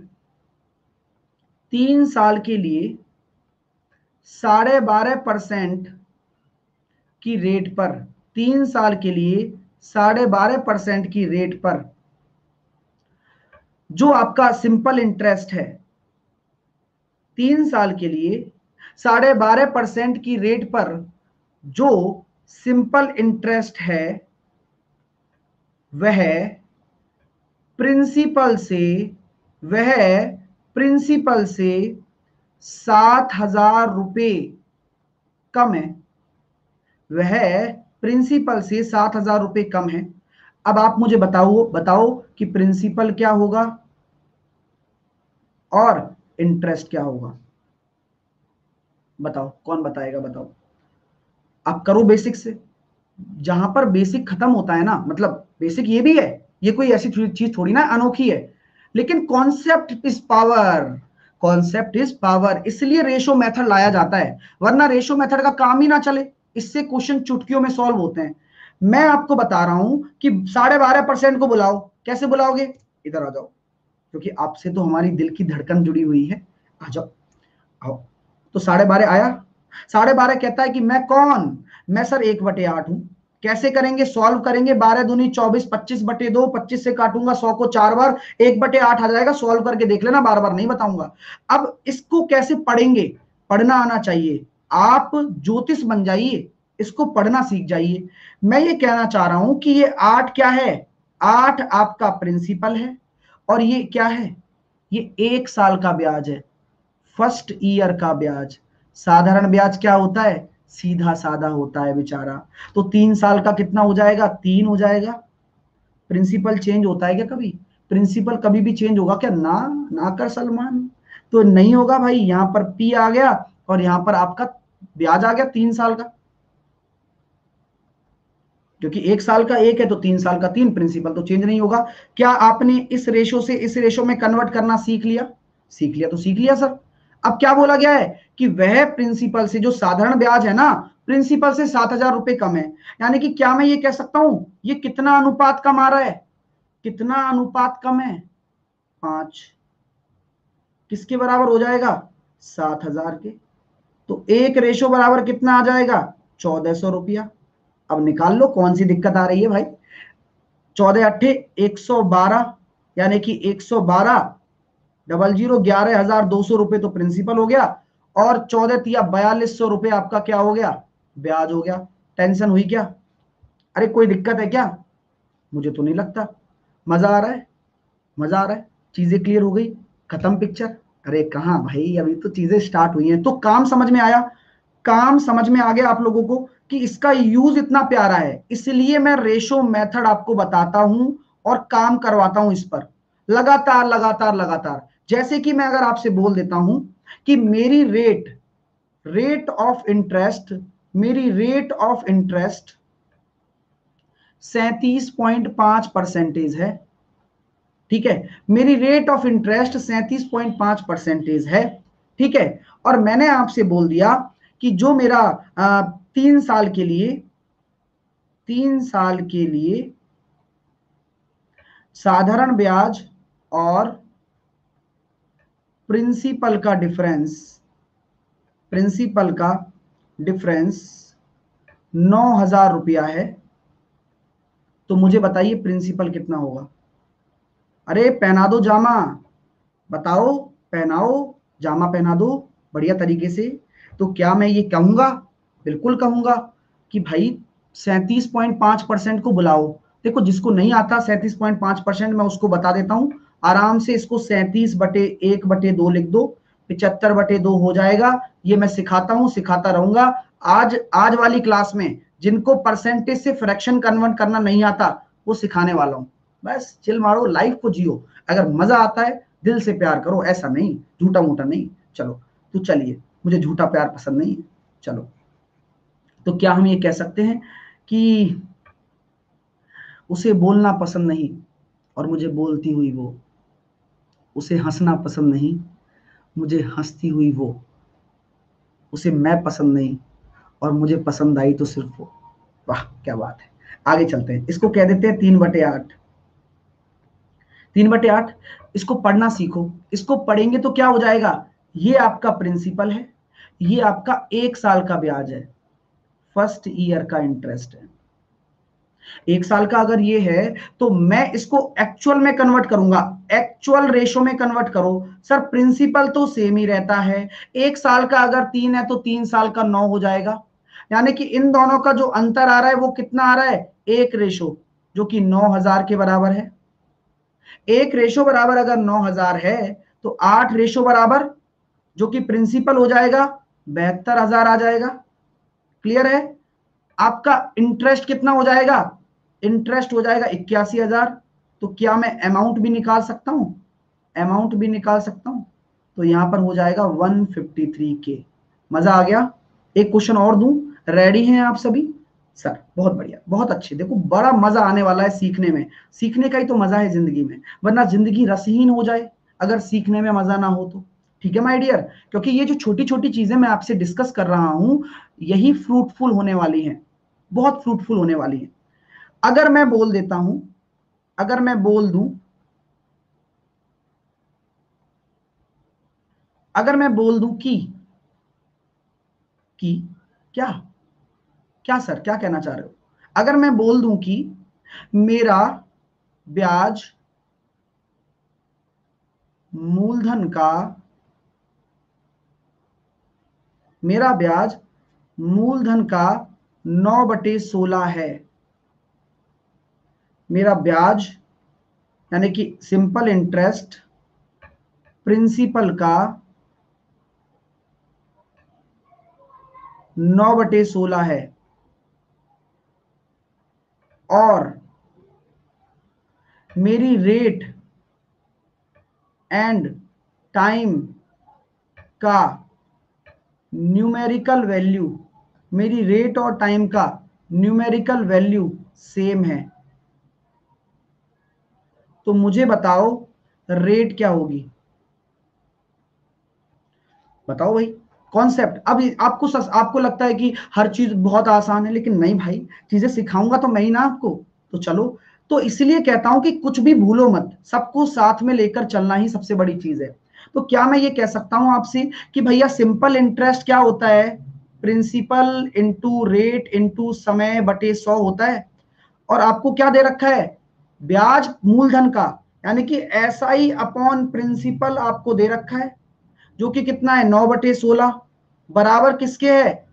3 साल के लिए 12.5% की रेट पर, 3 साल के लिए 12.5% की रेट पर जो आपका सिंपल इंटरेस्ट है, 3 साल के लिए 12.5% की रेट पर जो सिंपल इंटरेस्ट है, वह प्रिंसिपल से वह प्रिंसिपल से 7,000 रुपये कम है। वह प्रिंसिपल से 7,000 रुपये कम है। अब आप मुझे बताओ कि प्रिंसिपल क्या होगा और इंटरेस्ट क्या होगा? बताओ, कौन बताएगा? बताओ, आप करो बेसिक से। जहां पर बेसिक खत्म होता है ना, मतलब बेसिक ये भी है, ये कोई ऐसी चीज थोड़ी ना अनोखी है, लेकिन concept is power. Concept is power, इसलिए रेशो मेथड लाया जाता है, वरना रेशो मेथड का काम ही ना चले। इससे क्वेश्चन चुटकियों में सॉल्व होते हैं। मैं आपको बता रहा हूं कि 12.5% को बुलाओ। कैसे बुलाओगे? इधर आ जाओ, क्योंकि आपसे तो हमारी दिल की धड़कन जुड़ी हुई है। आ जाओ, आओ। तो 12.5 आया। 12.5 कहता है कि मैं कौन? मैं सर 1/8 हूं। कैसे करेंगे? सॉल्व करेंगे, 12 दूनी 24, 25/2, 25 से काटूंगा 100 को 4 बार, 1/8 आ जाएगा। सॉल्व करके देख लेना, बार बार नहीं बताऊंगा। अब इसको कैसे पढ़ेंगे? पढ़ना आना चाहिए। आप ज्योतिष बन जाइए, इसको पढ़ना सीख जाइए। मैं ये कहना चाह रहा हूं कि ये 8 क्या है? 8 आपका प्रिंसिपल है, और ये क्या है? ये 1 साल का ब्याज है, फर्स्ट ईयर का ब्याज। साधारण ब्याज क्या होता है, सीधा साधा होता है बेचारा। तो 3 साल का कितना हो जाएगा, 3 हो जाएगा। प्रिंसिपल चेंज होता है क्या कभी, प्रिंसिपल कभी भी चेंज होगा क्या, ना ना कर सलमान, तो नहीं होगा भाई। यहां पर पी आ गया और यहां पर आपका ब्याज आ गया 3 साल का, क्योंकि 1 साल का 1 है तो 3 साल का 3, प्रिंसिपल तो चेंज नहीं होगा। क्या आपने इस रेशो से इस रेशो में कन्वर्ट करना सीख लिया, सीख लिया तो सीख लिया सर। अब क्या बोला गया है कि वह प्रिंसिपल से, जो साधारण ब्याज है ना, प्रिंसिपल से 7,000 रुपए कम है। यानी कि क्या मैं ये कह सकता हूं ये कितना अनुपात कम आ रहा है, कितना अनुपात कम है, 5। किसके बराबर हो जाएगा, 7,000 के। तो एक रेशो बराबर कितना आ जाएगा, 1,400 रुपया। अब निकाल लो कौन सी दिक्कत आ रही है भाई। 14 अट्ठे 112, यानी कि 112 डबल जीरो 11,200 रुपए तो प्रिंसिपल हो गया, और 14 तिया 4,200 रुपए आपका क्या हो गया, ब्याज हो गया। टेंशन हुई क्या, अरे कोई दिक्कत है क्या, मुझे तो नहीं लगता। मजा आ रहा है, मजा आ रहा है, चीजें क्लियर हो गई, खत्म पिक्चर। अरे कहाँ भाई, अभी तो चीजें स्टार्ट हुई हैं। तो काम समझ में आया, काम समझ में आ गया आप लोगों को कि इसका यूज इतना प्यारा है, इसलिए मैं रेशो मेथड आपको बताता हूं और काम करवाता हूं इस पर लगातार लगातार लगातार। जैसे कि मैं अगर आपसे बोल देता हूं कि मेरी रेट रेट ऑफ इंटरेस्ट मेरी रेट ऑफ इंटरेस्ट 37.5% है, ठीक है, मेरी रेट ऑफ इंटरेस्ट 37.5% है, ठीक है। और मैंने आपसे बोल दिया कि जो मेरा 3 साल के लिए 3 साल के लिए साधारण ब्याज और प्रिंसिपल का डिफरेंस, प्रिंसिपल का डिफरेंस 9,000 रुपया है। तो मुझे बताइए प्रिंसिपल कितना होगा। अरे पहना दो जामा, बताओ, पहनाओ, जामा पहना दो बढ़िया तरीके से। तो क्या मैं ये कहूंगा, बिल्कुल कहूंगा कि भाई 37.5% को बुलाओ। देखो जिसको नहीं आता 37.5%, मैं उसको बता देता हूं आराम से, इसको 37/1/2 लिख दो, 75/2 हो जाएगा। ये मैं सिखाता हूं, सिखाता रहूंगा। आज आज वाली क्लास में जिनको परसेंटेज से फ्रैक्शन कन्वर्ट करना नहीं आता वो सिखाने वाला हूं। बस चिल मारो, लाइफ को जियो। अगर मजा आता है दिल से प्यार करो, ऐसा नहीं झूठा मूठा नहीं। चलो तो चलिए, मुझे झूठा प्यार पसंद नहीं है। चलो, तो क्या हम ये कह सकते हैं कि उसे बोलना पसंद नहीं और मुझे बोलती हुई वो, उसे हंसना पसंद नहीं मुझे हंसती हुई वो, उसे मैं पसंद नहीं और मुझे पसंद आई तो सिर्फ वो। वाह क्या बात है। आगे चलते हैं, इसको कह देते हैं 3/8। 3/8, इसको पढ़ना सीखो। इसको पढ़ेंगे तो क्या हो जाएगा, ये आपका प्रिंसिपल है, ये आपका 1 साल का ब्याज है, फर्स्ट ईयर का इंटरेस्ट है। 1 साल का अगर ये है तो मैं इसको एक्चुअल में कन्वर्ट करूंगा, एक्चुअल रेशो में कन्वर्ट करो। सर प्रिंसिपल तो सेम ही रहता है, 1 साल का अगर 3 है तो 3 साल का 9 हो जाएगा। यानी कि इन दोनों का जो अंतर आ रहा है वो कितना आ रहा है, एक रेशो, जो कि 9,000 के बराबर है। एक रेशो बराबर अगर 9,000 है तो 8 रेशो बराबर, जो कि प्रिंसिपल हो जाएगा, 72,000 आ जाएगा। क्लियर है। आपका इंटरेस्ट कितना हो जाएगा, इंटरेस्ट हो जाएगा 81,000। तो क्या मैं अमाउंट भी निकाल सकता हूं, अमाउंट भी निकाल सकता हूं। तो यहां पर हो जाएगा 153K। मजा आ गया। एक क्वेश्चन और दूं, रेडी हैं आप सभी। सर बहुत बढ़िया, बहुत अच्छे। देखो बड़ा मजा आने वाला है सीखने में, सीखने का ही तो मजा है जिंदगी में, वरना जिंदगी रसहीन हो जाए अगर सीखने में मजा ना हो तो। ठीक है माय डियर, क्योंकि ये जो छोटी छोटी चीजें मैं आपसे डिस्कस कर रहा हूं यही फ्रूटफुल होने वाली हैं, बहुत फ्रूटफुल होने वाली हैं। अगर मैं बोल देता हूं, अगर मैं बोल दूं, अगर मैं बोल दूं कि क्या, क्या सर क्या कहना चाह रहे हो, अगर मैं बोल दूं कि मेरा ब्याज मूलधन का, मेरा ब्याज मूलधन का 9/16 है, मेरा ब्याज यानी कि सिंपल इंटरेस्ट प्रिंसिपल का 9/16 है और मेरी रेट एंड टाइम का न्यूमेरिकल वैल्यू, मेरी रेट और टाइम का न्यूमेरिकल वैल्यू सेम है, तो मुझे बताओ रेट क्या होगी। बताओ भाई, कॉन्सेप्ट। अब आपको लगता है कि हर चीज बहुत आसान है, लेकिन नहीं भाई, चीजें सिखाऊंगा तो मैं ही ना आपको। तो चलो, तो इसलिए कहता हूं कि कुछ भी भूलो मत, सबको साथ में लेकर चलना ही सबसे बड़ी चीज है। तो क्या मैं ये कह सकता हूं आपसे कि भैया सिंपल इंटरेस्ट क्या होता है, प्रिंसिपल इंटू रेट इंटू समय बटे 100 होता है। और आपको क्या दे रखा है, ब्याज मूलधन का, यानी कि SI अपॉन प्रिंसिपल आपको दे रखा है, जो कि कितना है 9/16, बराबर किसके है,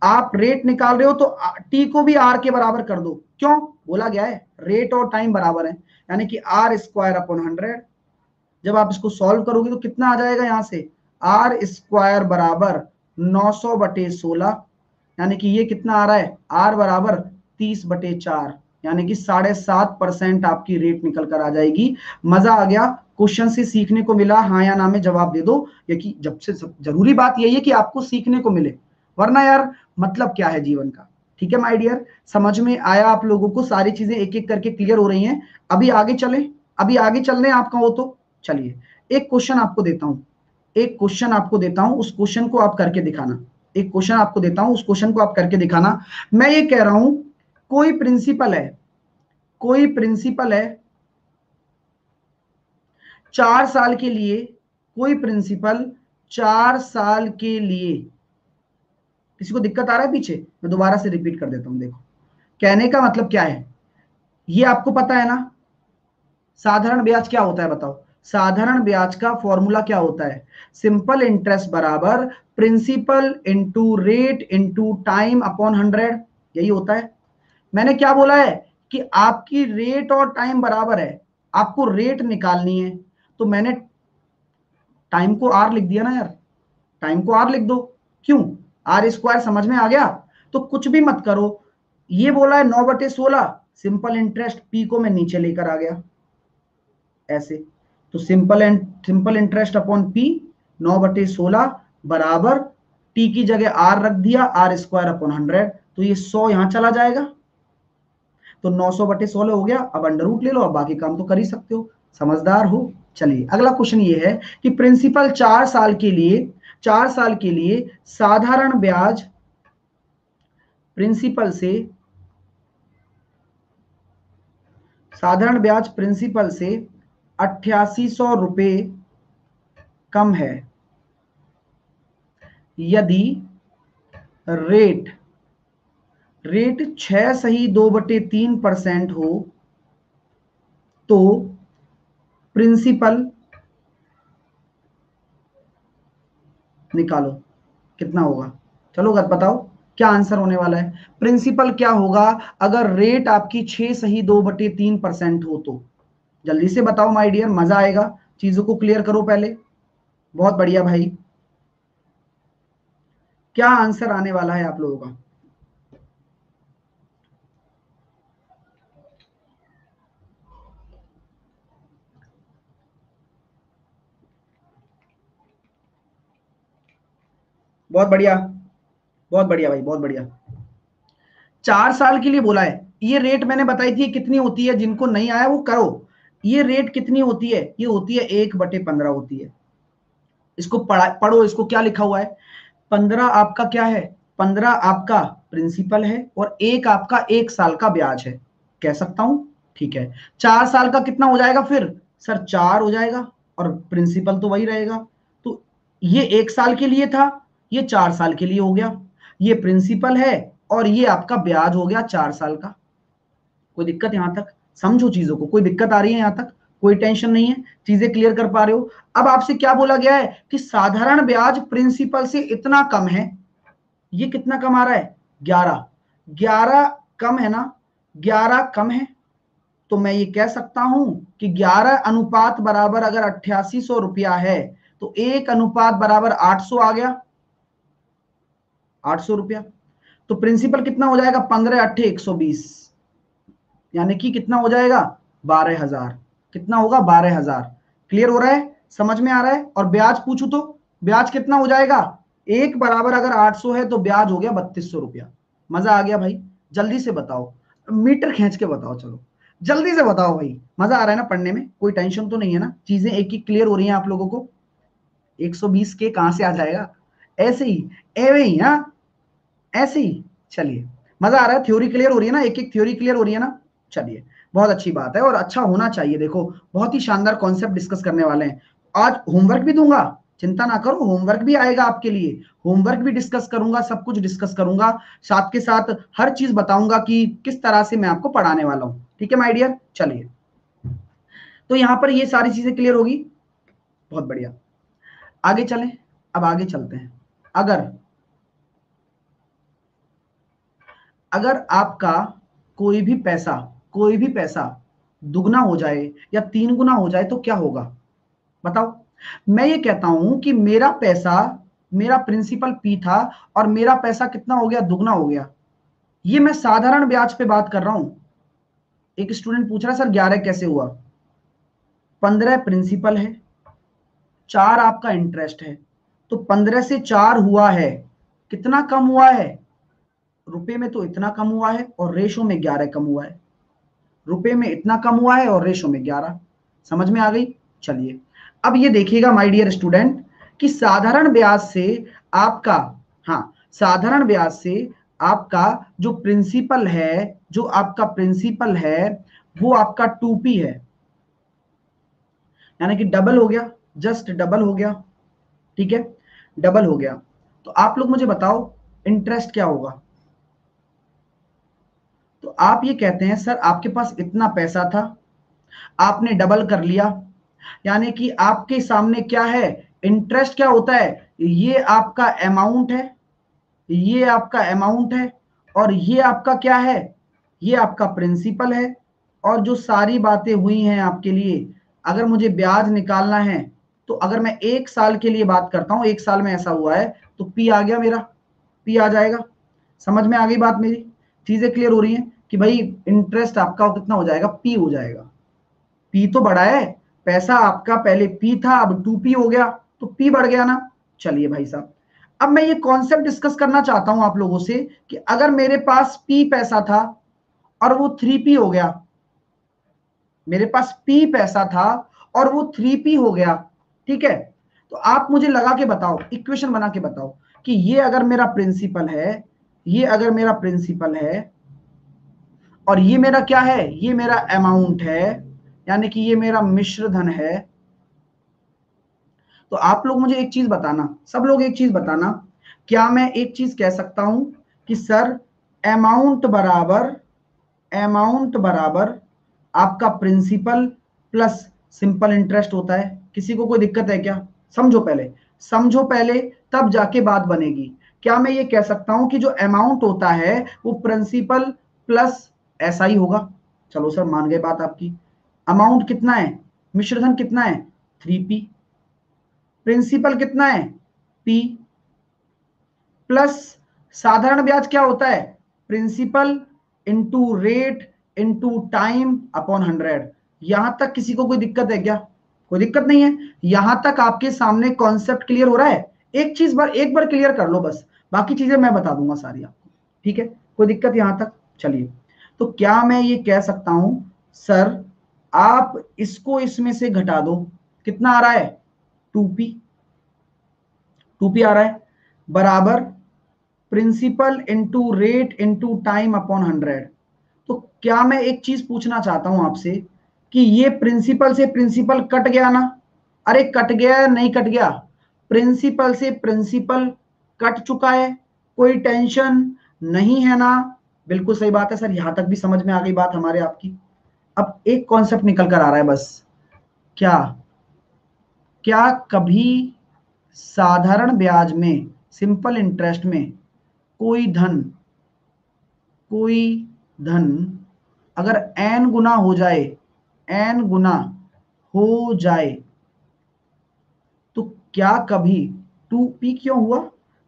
आप रेट निकाल रहे हो तो टी को भी आर के बराबर कर दो। क्यों बोला गया है, रेट और टाइम बराबर है, यानी कि R² अपॉन 100। जब आप इसको सॉल्व करोगे तो कितना आ जाएगा, यहां से R² बराबर 900/16, यानी कि ये कितना आ रहा है, R बराबर 30/4, यानी कि 7.5% आपकी रेट निकल कर आ जाएगी। मजा आ गया, क्वेश्चन से सीखने को मिला, हाँ या ना में जवाब दे दो। ये कि जब से जरूरी बात यही है कि आपको सीखने को मिले, वरना यार मतलब क्या है जीवन का। ठीक है माय डियर, समझ में आया आप लोगों को, सारी चीजें एक एक करके क्लियर हो रही हैं। अभी आगे चले, अभी आगे चलने आपका हो तो चलिए, एक क्वेश्चन आपको देता हूं, एक क्वेश्चन आपको देता हूं, उस क्वेश्चन को आप करके दिखाना। एक क्वेश्चन आपको देता हूं, उस क्वेश्चन को आप करके दिखाना। मैं ये कह रहा हूं, कोई प्रिंसिपल है, कोई प्रिंसिपल है 4 साल के लिए, कोई प्रिंसिपल 4 साल के लिए, किसी को दिक्कत आ रहा है पीछे, मैं दोबारा से रिपीट कर देता हूं। देखो, कहने का मतलब क्या है, ये आपको पता है ना, साधारण ब्याज क्या होता है बताओ। साधारण ब्याज का फॉर्मूला क्या होता है, सिंपल इंटरेस्ट बराबर principal into rate into time upon 100, यही होता है। मैंने क्या बोला है कि आपकी रेट और टाइम बराबर है, आपको रेट निकालनी है, तो मैंने टाइम को आर लिख दिया ना यार, टाइम को आर लिख दो। क्यों, R² समझ में आ गया। तो कुछ भी मत करो, ये बोला है 9/16, सिंपल इंटरेस्ट पी को मैं नीचे लेकर आ गया ऐसे, तो सिंपल इंटरेस्ट अपॉन पी 9/16 बराबर टी की जगह आर रख दिया, R² अपॉन 100, तो ये 100 यहां चला जाएगा, तो 900/16 हो गया। अब अंडर रूट ले लो, अब बाकी काम तो कर ही सकते हो, समझदार हो। चलिए अगला क्वेश्चन ये है कि प्रिंसिपल 4 साल के लिए, 4 साल के लिए साधारण ब्याज प्रिंसिपल से, साधारण ब्याज प्रिंसिपल से 8800 रुपए कम है, यदि रेट, रेट 6 सही 2/3% हो, तो प्रिंसिपल निकालो कितना होगा। चलो बताओ क्या आंसर होने वाला है, प्रिंसिपल क्या होगा अगर रेट आपकी 6 सही 2/3% हो तो। जल्दी से बताओ माय डियर, मजा आएगा, चीजों को क्लियर करो पहले। बहुत बढ़िया भाई, क्या आंसर आने वाला है आप लोगों का। बहुत बढ़िया, बहुत बढ़िया भाई, बहुत बढ़िया। 4 साल के लिए बोला है, ये रेट मैंने बताई थी कितनी होती है, जिनको नहीं आया वो करो। ये रेट कितनी होती है, ये होती है 1/15 होती है। इसको पढ़ो, इसको क्या लिखा हुआ है, 15 आपका क्या है, 15 आपका प्रिंसिपल है और एक आपका 1 साल का ब्याज है, कह सकता हूं। ठीक है, 4 साल का कितना हो जाएगा फिर, सर 4 हो जाएगा, और प्रिंसिपल तो वही रहेगा। तो ये 1 साल के लिए था, ये 4 साल के लिए हो गया, ये प्रिंसिपल है और ये आपका ब्याज हो गया 4 साल का। कोई दिक्कत यहां तक, समझो चीजों को, कोई दिक्कत आ रही है यहां तक, कोई टेंशन नहीं है, चीजें क्लियर कर पा रहे हो। अब आपसे क्या बोला गया है कि साधारण ब्याज प्रिंसिपल से इतना कम है, ये कितना कम आ रहा है, 11, 11 कम है ना, 11 कम है, तो मैं ये कह सकता हूं कि 11 अनुपात बराबर अगर 8800 रुपया है, तो 1 बराबर 800 आ गया, 800 रुपया। तो प्रिंसिपल कितना हो जाएगा, 15 अट्ठे 120, यानी कि कितना हो जाएगा, 12,000। कितना होगा, 12,000। क्लियर हो रहा है, समझ में आ रहा है। और ब्याज पूछू तो ब्याज कितना हो जाएगा, 1 बराबर अगर 800 है तो ब्याज हो गया 3200 रुपया। मजा आ गया भाई, जल्दी से बताओ, मीटर खींच के बताओ, चलो जल्दी से बताओ भाई। मजा आ रहा है ना पढ़ने में, कोई टेंशन तो नहीं है ना, चीजें एक एक क्लियर हो रही हैं आप लोगों को। 120 के कहां से आ जाएगा, ऐसे ही, एवे ही, हाँ ऐसे ही। चलिए, मजा आ रहा है, थ्योरी क्लियर हो रही है ना, एक एक थ्योरी क्लियर हो रही है ना। चलिए, बहुत अच्छी बात है और अच्छा होना चाहिए। देखो, बहुत ही शानदार कॉन्सेप्ट डिस्कस करने वाले हैं। आज होमवर्क भी दूंगा, चिंता ना करो, होमवर्क भी आएगा आपके लिए, होमवर्क भी डिस्कस करूंगा, सब कुछ डिस्कस करूंगा, साथ के साथ हर चीज बताऊंगा कि किस तरह से मैं आपको पढ़ाने वाला हूं। ठीक है माय डियर, चलिए, तो यहां पर ये सारी चीजें क्लियर होगी, बहुत बढ़िया। आगे चलें, अब आगे चलते हैं। अगर अगर आपका कोई भी पैसा, कोई भी पैसा दुगना हो जाए या 3 गुना हो जाए तो क्या होगा, बताओ। मैं ये कहता हूं कि मेरा पैसा, मेरा प्रिंसिपल पी था और मेरा पैसा कितना हो गया, दुगना हो गया। ये मैं साधारण ब्याज पे बात कर रहा हूं। एक स्टूडेंट पूछ रहा है, सर 11 कैसे हुआ। 15 प्रिंसिपल है, 4 आपका इंटरेस्ट है, तो 15 से 4 हुआ है, कितना कम हुआ है, रुपए में तो इतना कम हुआ है और रेशो में 11 कम हुआ है। रुपए में इतना कम हुआ है और रेशो में 11। समझ में आ गई। चलिए, अब ये देखिएगा माय डियर स्टूडेंट कि साधारण ब्याज से आपका, हाँ साधारण ब्याज से आपका जो प्रिंसिपल है, जो आपका प्रिंसिपल है वो आपका 2p है, यानी कि डबल हो गया, जस्ट डबल हो गया। ठीक है, डबल हो गया। तो आप लोग मुझे बताओ इंटरेस्ट क्या होगा। तो आप ये कहते हैं सर आपके पास इतना पैसा था, आपने डबल कर लिया, यानी कि आपके सामने क्या है, इंटरेस्ट क्या होता है, ये आपका अमाउंट है, ये आपका अमाउंट है, और ये आपका क्या है, ये आपका प्रिंसिपल है। और जो सारी बातें हुई हैं आपके लिए, अगर मुझे ब्याज निकालना है तो अगर मैं 1 साल के लिए बात करता हूं, 1 साल में ऐसा हुआ है, तो पी आ गया मेरा, पी आ जाएगा। समझ में आ गई बात मेरी, चीजें क्लियर हो रही हैं कि भाई इंटरेस्ट आपका कितना हो जाएगा, पी हो जाएगा। पी तो बढ़ा है, पैसा आपका पहले पी था अब 2p हो गया, तो पी बढ़ गया ना। चलिए भाई साहब, अब मैं ये कॉन्सेप्ट डिस्कस करना चाहता हूं आप लोगों से कि अगर मेरे पास पी पैसा था और वो 3p हो गया, मेरे पास पी पैसा था और वो 3p हो गया, ठीक है, तो आप मुझे लगा के बताओ, इक्वेशन बना के बताओ कि ये अगर मेरा प्रिंसिपल है, ये अगर मेरा प्रिंसिपल है और ये मेरा क्या है, ये मेरा अमाउंट है, यानी कि ये मेरा मिश्र धन है। तो आप लोग मुझे एक चीज बताना, सब लोग एक चीज बताना, क्या मैं एक चीज कह सकता हूं कि सर अमाउंट बराबर, अमाउंट बराबर आपका प्रिंसिपल प्लस सिंपल इंटरेस्ट होता है। किसी को कोई दिक्कत है क्या, समझो पहले, समझो पहले, तब जाके बात बनेगी। क्या मैं ये कह सकता हूं कि जो अमाउंट होता है वो प्रिंसिपल प्लस ऐसा ही होगा। चलो सर मान गए बात आपकी। अमाउंट कितना है, मिश्रधन कितना है, 3p, प्रिंसिपल कितना है, p, प्लस साधारण ब्याज क्या होता है, principal into rate into time upon 100। यहां तक किसी को कोई दिक्कत है क्या, कोई दिक्कत नहीं है। यहां तक आपके सामने कॉन्सेप्ट क्लियर हो रहा है। एक चीज एक बार क्लियर कर लो बस, बाकी चीजें मैं बता दूंगा सारी आपको। ठीक है, कोई दिक्कत यहां तक। चलिए, तो क्या मैं ये कह सकता हूं सर आप इसको इसमें से घटा दो, कितना आ रहा है, 2p, 2p आ रहा है, बराबर principal into rate into time upon 100। तो क्या मैं एक चीज पूछना चाहता हूं आपसे कि ये प्रिंसिपल से प्रिंसिपल कट गया ना, अरे कट गया नहीं कट गया, प्रिंसिपल से प्रिंसिपल कट चुका है, कोई टेंशन नहीं है ना। बिल्कुल सही बात है सर, यहां तक भी समझ में आ गई बात हमारे आपकी। अब एक कॉन्सेप्ट निकल कर आ रहा है बस, क्या क्या कभी साधारण ब्याज में, सिंपल इंटरेस्ट में कोई धन, कोई धन अगर n गुना हो जाए, n गुना हो जाए, तो क्या कभी 2p क्यों हुआ?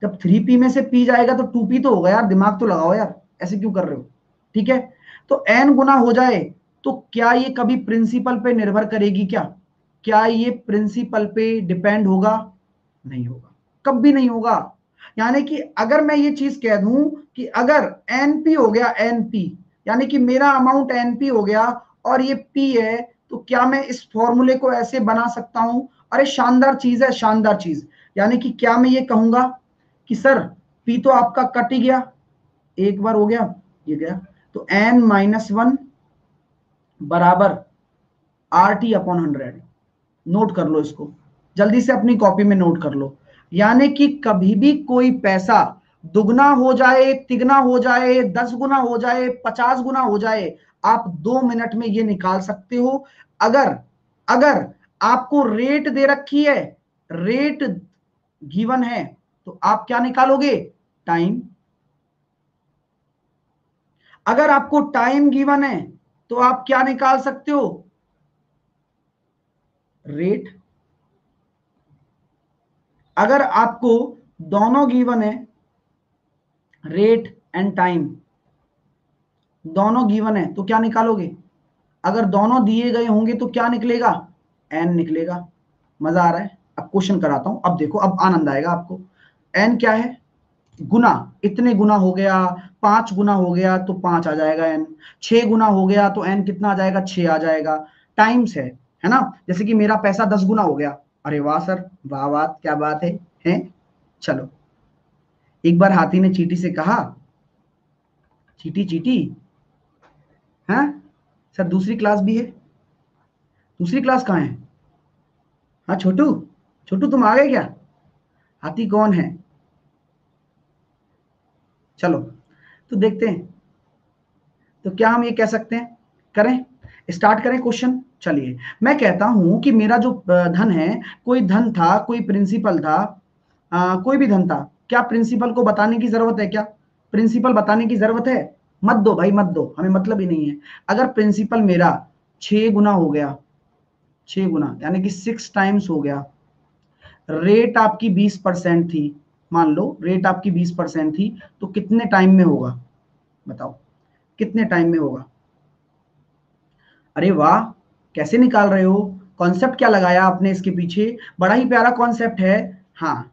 जब 3p में से p जाएगा तो 2p तो होगा यार, दिमाग तो लगाओ यार, ऐसे क्यों कर रहे हो? ठीक है, तो n गुना हो जाए तो क्या ये कभी प्रिंसिपल पे निर्भर करेगी? क्या ये प्रिंसिपल पे डिपेंड होगा? नहीं होगा, कभी नहीं होगा। यानी कि अगर मैं ये चीज कह दूं कि अगर np हो गया, np यानी कि मेरा अमाउंट np हो गया और ये p है, तो क्या मैं इस फॉर्मूले को ऐसे बना सकता हूं? अरे शानदार चीज है, शानदार चीज। यानी कि क्या मैं ये कहूंगा कि सर p तो आपका कट ही गया, एक बार हो गया, ये गया, तो n-1 बराबर RT अपॉन 100। नोट कर लो इसको, जल्दी से अपनी कॉपी में नोट कर लो। यानी कि कभी भी कोई पैसा दुगना हो जाए, तिगना हो जाए, 10 गुना हो जाए, 50 गुना हो जाए, आप 2 मिनट में ये निकाल सकते हो। अगर अगर आपको रेट दे रखी है, रेट गिवन है, तो आप क्या निकालोगे? टाइम। अगर आपको टाइम गिवन है तो आप क्या निकाल सकते हो? रेट। अगर आपको दोनों गिवन है, रेट एंड टाइम दोनों गिवन है, तो क्या निकालोगे? अगर दोनों दिए गए होंगे तो क्या निकलेगा? एन निकलेगा। मजा आ रहा है? अब क्वेश्चन कराता हूं, अब देखो, अब आनंद आएगा आपको। एन क्या है? गुना, इतने गुना हो गया, 5 गुना हो गया तो 5 आ जाएगा एन, 6 गुना हो गया तो एन कितना आ जाएगा? 6 आ जाएगा। टाइम्स है ना? जैसे कि मेरा पैसा 10 गुना हो गया। अरे वाह सर, वाह वाह, क्या बात है? चलो, एक बार हाथी ने चींटी से कहा, चींटी चींटी, हाँ सर दूसरी क्लास भी है। दूसरी क्लास कहाँ है? हाँ छोटू, छोटू तुम आ गए क्या? हाथी कौन है? चलो, तो देखते हैं। तो क्या हम ये कह सकते हैं, करें, स्टार्ट करें क्वेश्चन? चलिए, मैं कहता हूं कि मेरा जो धन है, कोई धन था, कोई प्रिंसिपल था, कोई भी धन था, क्या प्रिंसिपल को बताने की जरूरत है? क्या प्रिंसिपल बताने की जरूरत है? मत दो भाई, मत दो, हमें मतलब ही नहीं है। अगर प्रिंसिपल मेरा 6 गुना हो गया, 6 गुना यानी कि 6 टाइम्स हो गया, रेट आपकी 20% थी, मान लो रेट आपकी 20% थी, तो कितने टाइम में होगा? बताओ, कितने टाइम में होगा? अरे वाह, कैसे निकाल रहे हो? कॉन्सेप्ट क्या लगाया आपने इसके पीछे? बड़ा ही प्यारा कॉन्सेप्ट है। हाँ,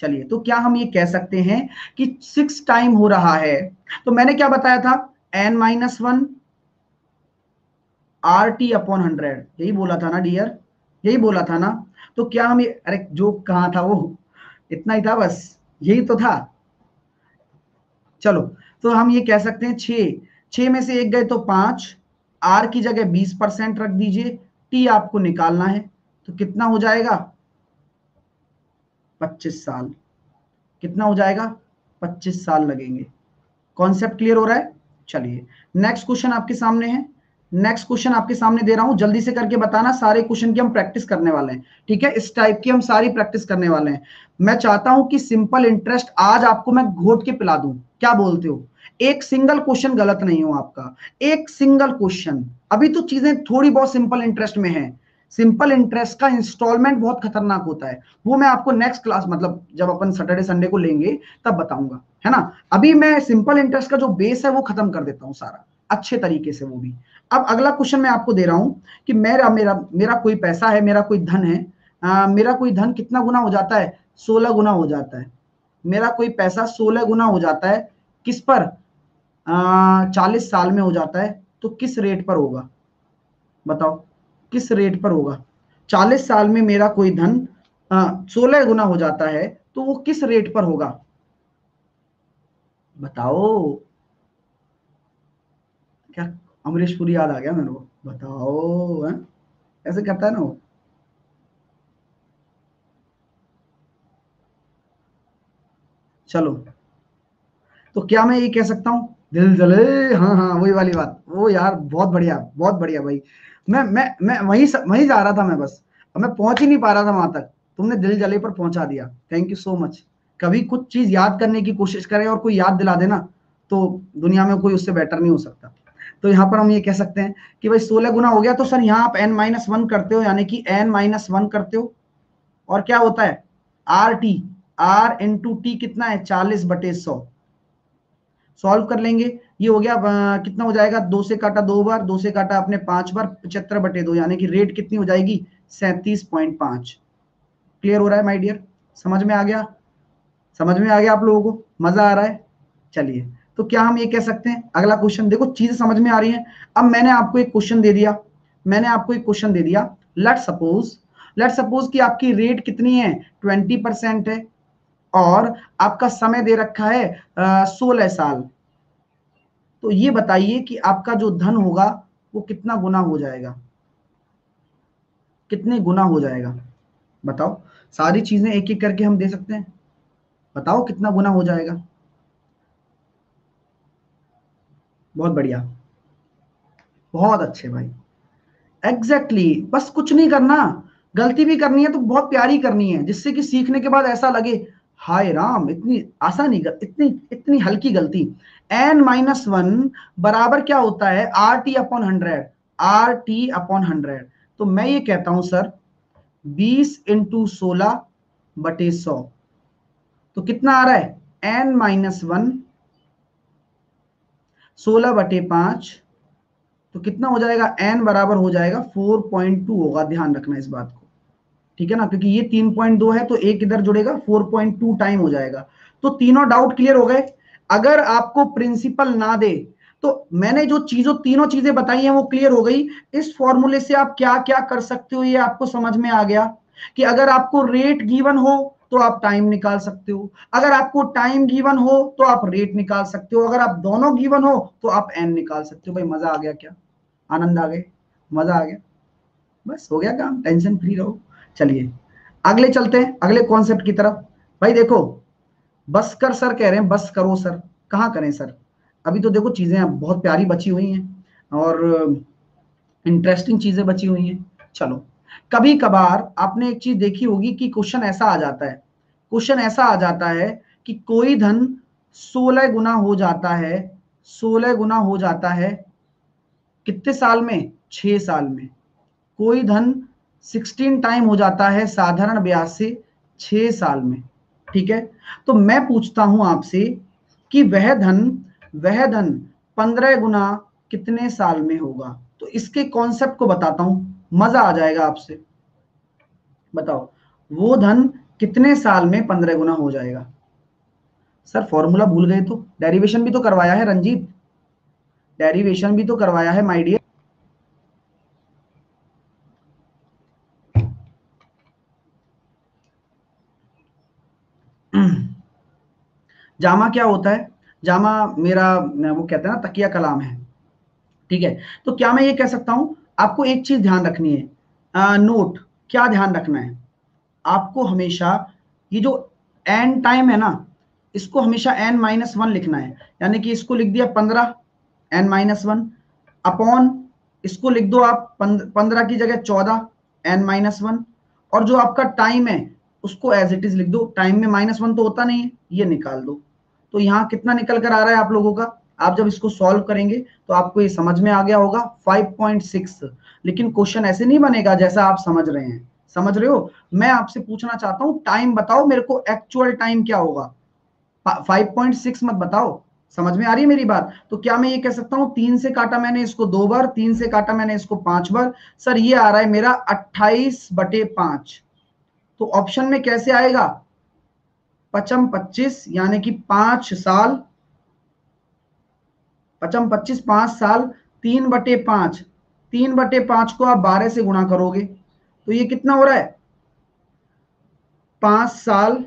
चलिए, तो क्या हम ये कह सकते हैं कि 6 टाइम हो रहा है? तो मैंने क्या बताया था? n-1 RT अपॉन 100, यही बोला था ना डियर, यही बोला था ना? तो क्या हम ये, अरे जो कहाँ था वो, इतना ही था बस, यही तो था। चलो, तो हम ये कह सकते हैं 6 में से एक गए तो 5, आर की जगह 20% रख दीजिए, टी आपको निकालना है, तो कितना हो जाएगा? 25 साल। कितना हो जाएगा? 25 साल लगेंगे। कॉन्सेप्ट क्लियर हो रहा है? चलिए, नेक्स्ट क्वेश्चन आपके सामने है। नेक्स्ट क्वेश्चन आपके सामने दे रहा हूं, जल्दी से करके बताना। सारे क्वेश्चन की हम प्रैक्टिस करने वाले हैं, ठीक है? इस टाइप की हम सारी प्रैक्टिस करने वाले हैं। मैं चाहता हूं कि सिंपल इंटरेस्ट आज आपको मैं घोट के पिला दूं, क्या बोलते हो? एक सिंगल क्वेश्चन गलत नहीं हो आपका, एक सिंगल क्वेश्चन। अभी तो चीजें थोड़ी बहुत सिंपल इंटरेस्ट में है। सिंपल इंटरेस्ट का इंस्टॉलमेंट बहुत खतरनाक होता है, वो मैं आपको नेक्स्ट क्लास, मतलब जब अपन सैटरडे संडे को लेंगे तब बताऊंगा, है ना? अभी मैं सिंपल इंटरेस्ट का जो बेस है वो खत्म कर देता हूं सारा, अच्छे तरीके से, वो भी। अब अगला क्वेश्चन मैं आपको दे रहा हूं कि मेरा मेरा मेरा कोई पैसा है, मेरा कोई धन है, मेरा कोई धन कितना गुना हो जाता है? 16 गुना हो जाता है। मेरा कोई पैसा 16 गुना हो जाता है, किस पर? 40 साल में हो जाता है, तो किस रेट पर होगा? बताओ, किस रेट पर होगा? 40 साल में मेरा कोई धन 16 गुना हो जाता है, तो वो किस रेट पर होगा? बताओ। क्या अमरीश पुरी याद आ गया मेरे को? बताओ, है? ऐसे करता है ना वो। चलो, तो क्या मैं ये कह सकता हूँ, दिल जले? हाँ हाँ, वही वाली बात, वो यार बहुत बढ़िया, बहुत बढ़िया भाई। मैं वहीं जा रहा था मैं, बस अब मैं पहुंच ही नहीं पा रहा था वहां तक, तुमने दिल जले पर पहुंचा दिया, थैंक यू सो मच। कभी कुछ चीज याद करने की कोशिश करें और कोई याद दिला देना, तो दुनिया में कोई उससे बेटर नहीं हो सकता। तो यहाँ पर हम ये कह सकते हैं कि भाई 16 गुना हो गया, तो सर यहाँ आप n-1 करते हो, यानी कि n-1 करते हो, और क्या होता है R T, R into T कितना है 40/100। सॉल्व कर लेंगे, ये हो गया कितना हो जाएगा, 2 से काटा 2 बार, 2 से काटा आपने 5 बार, 75/2, यानी कि रेट कितनी हो जाएगी 37.5। क्लियर हो रहा है माय डियर, समझ में आ गया, समझ में आ गया आप लोगों को, मजा आ रहा है। चलिए, तो क्या हम ये कह सकते हैं, अगला क्वेश्चन देखो, चीजें समझ में आ रही हैं। अब मैंने आपको एक क्वेश्चन दे दिया, मैंने आपको एक क्वेश्चन दे दिया, लेट सपोज कि आपकी रेट कितनी है 20% है और आपका समय दे रखा है 16 साल। तो ये बताइए कि आपका जो धन होगा वो कितना गुना हो जाएगा, कितने गुना हो जाएगा, बताओ। सारी चीजें एक एक करके हम दे सकते हैं, बताओ कितना गुना हो जाएगा। बहुत बढ़िया, बहुत अच्छे भाई, एग्जैक्टली बस कुछ नहीं करना, गलती भी करनी है तो बहुत प्यारी करनी है, जिससे कि सीखने के बाद ऐसा लगे हाय राम इतनी आसानी, इतनी इतनी हल्की गलती। n-1 बराबर क्या होता है RT/100, RT/100। तो मैं ये कहता हूं सर 20 × 16/100, तो कितना आ रहा है n-1 16/5, तो कितना हो जाएगा n बराबर हो जाएगा 4.2 होगा, ध्यान रखना इस बात को, ठीक है ना, क्योंकि ये 3.2 है तो एक इधर जुड़ेगा 4.2 टाइम हो जाएगा। तो तीनों डाउट क्लियर हो गए। अगर आपको प्रिंसिपल ना दे तो मैंने जो तीनों चीजें बताई हैं वो क्लियर हो गई। इस फॉर्मूले से आप क्या क्या कर सकते हो ये आपको समझ में आ गया कि अगर आपको रेट गिवन हो तो आप टाइम निकाल सकते हो, अगर आपको टाइम गिवन हो तो आप रेट निकाल सकते हो, अगर आप दोनों गिवन हो तो आप एन निकाल सकते हो। भाई मजा आ गया क्या, आनंद आ गए, मजा आ गया, बस हो गया काम, टेंशन फ्री रहो। चलिए अगले चलते हैं, अगले कॉन्सेप्ट की तरफ। भाई देखो, बस कर सर कह रहे हैं, बस करो सर, कहाँ करें सर, अभी तो देखो चीजें बहुत प्यारी बची हुई हैं और इंटरेस्टिंग चीजें बची हुई हैं। चलो, कभी कभार आपने एक चीज देखी होगी कि क्वेश्चन ऐसा आ जाता है, क्वेश्चन ऐसा आ जाता है कि कोई धन 16 गुना हो जाता है, 16 गुना हो जाता है कितने साल में, 6 साल में। कोई धन 16 टाइम हो जाता है साधारण ब्याज से 6 साल में, ठीक है। तो मैं पूछता हूं आपसे कि वह धन 15 गुना कितने साल में होगा। तो इसके कॉन्सेप्ट को बताता हूं, मजा आ जाएगा आपसे, बताओ वो धन कितने साल में 15 गुना हो जाएगा। सर फॉर्मूला भूल गए तो डेरिवेशन भी तो करवाया है रंजीत, डेरिवेशन भी तो करवाया है माय डियर। जामा क्या होता है, जामा मेरा वो कहते हैं ना तकिया कलाम है, ठीक है। तो क्या मैं ये कह सकता हूं, आपको एक चीज ध्यान रखनी है, नोट क्या ध्यान रखना है आपको, हमेशा ये जो एन टाइम है ना इसको हमेशा n-1 लिखना है, यानी कि इसको लिख दिया 15 n-1 अपॉन, इसको लिख दो आप 15 की जगह 14 n-1, और जो आपका टाइम है उसको एज इट इज लिख दो, टाइम में -1 तो होता नहीं है, ये निकाल दो। तो यहाँ कितना निकल कर आ रहा है आप लोगों का, आप जब इसको सॉल्व करेंगे तो आपको ये समझ में आ गया होगा 5.6। लेकिन क्वेश्चन ऐसे नहीं बनेगा जैसा आप समझ रहे हैं, समझ रहे हो, मैं आपसे पूछना चाहता हूं टाइम बताओ मेरे को, एक्चुअल टाइम क्या होगा, 5.6 मत बताओ। समझ में आ रही है मेरी बात। तो क्या मैं ये कह सकता हूं 3 से काटा मैंने इसको 2 बार, 3 से काटा मैंने इसको 5 बार, सर ये आ रहा है मेरा 28/5। तो ऑप्शन में कैसे आएगा 25, यानी कि 5 साल, 25 5 साल, 3/5, 3/5 को आप 12 से गुणा करोगे तो ये कितना हो रहा है 5 साल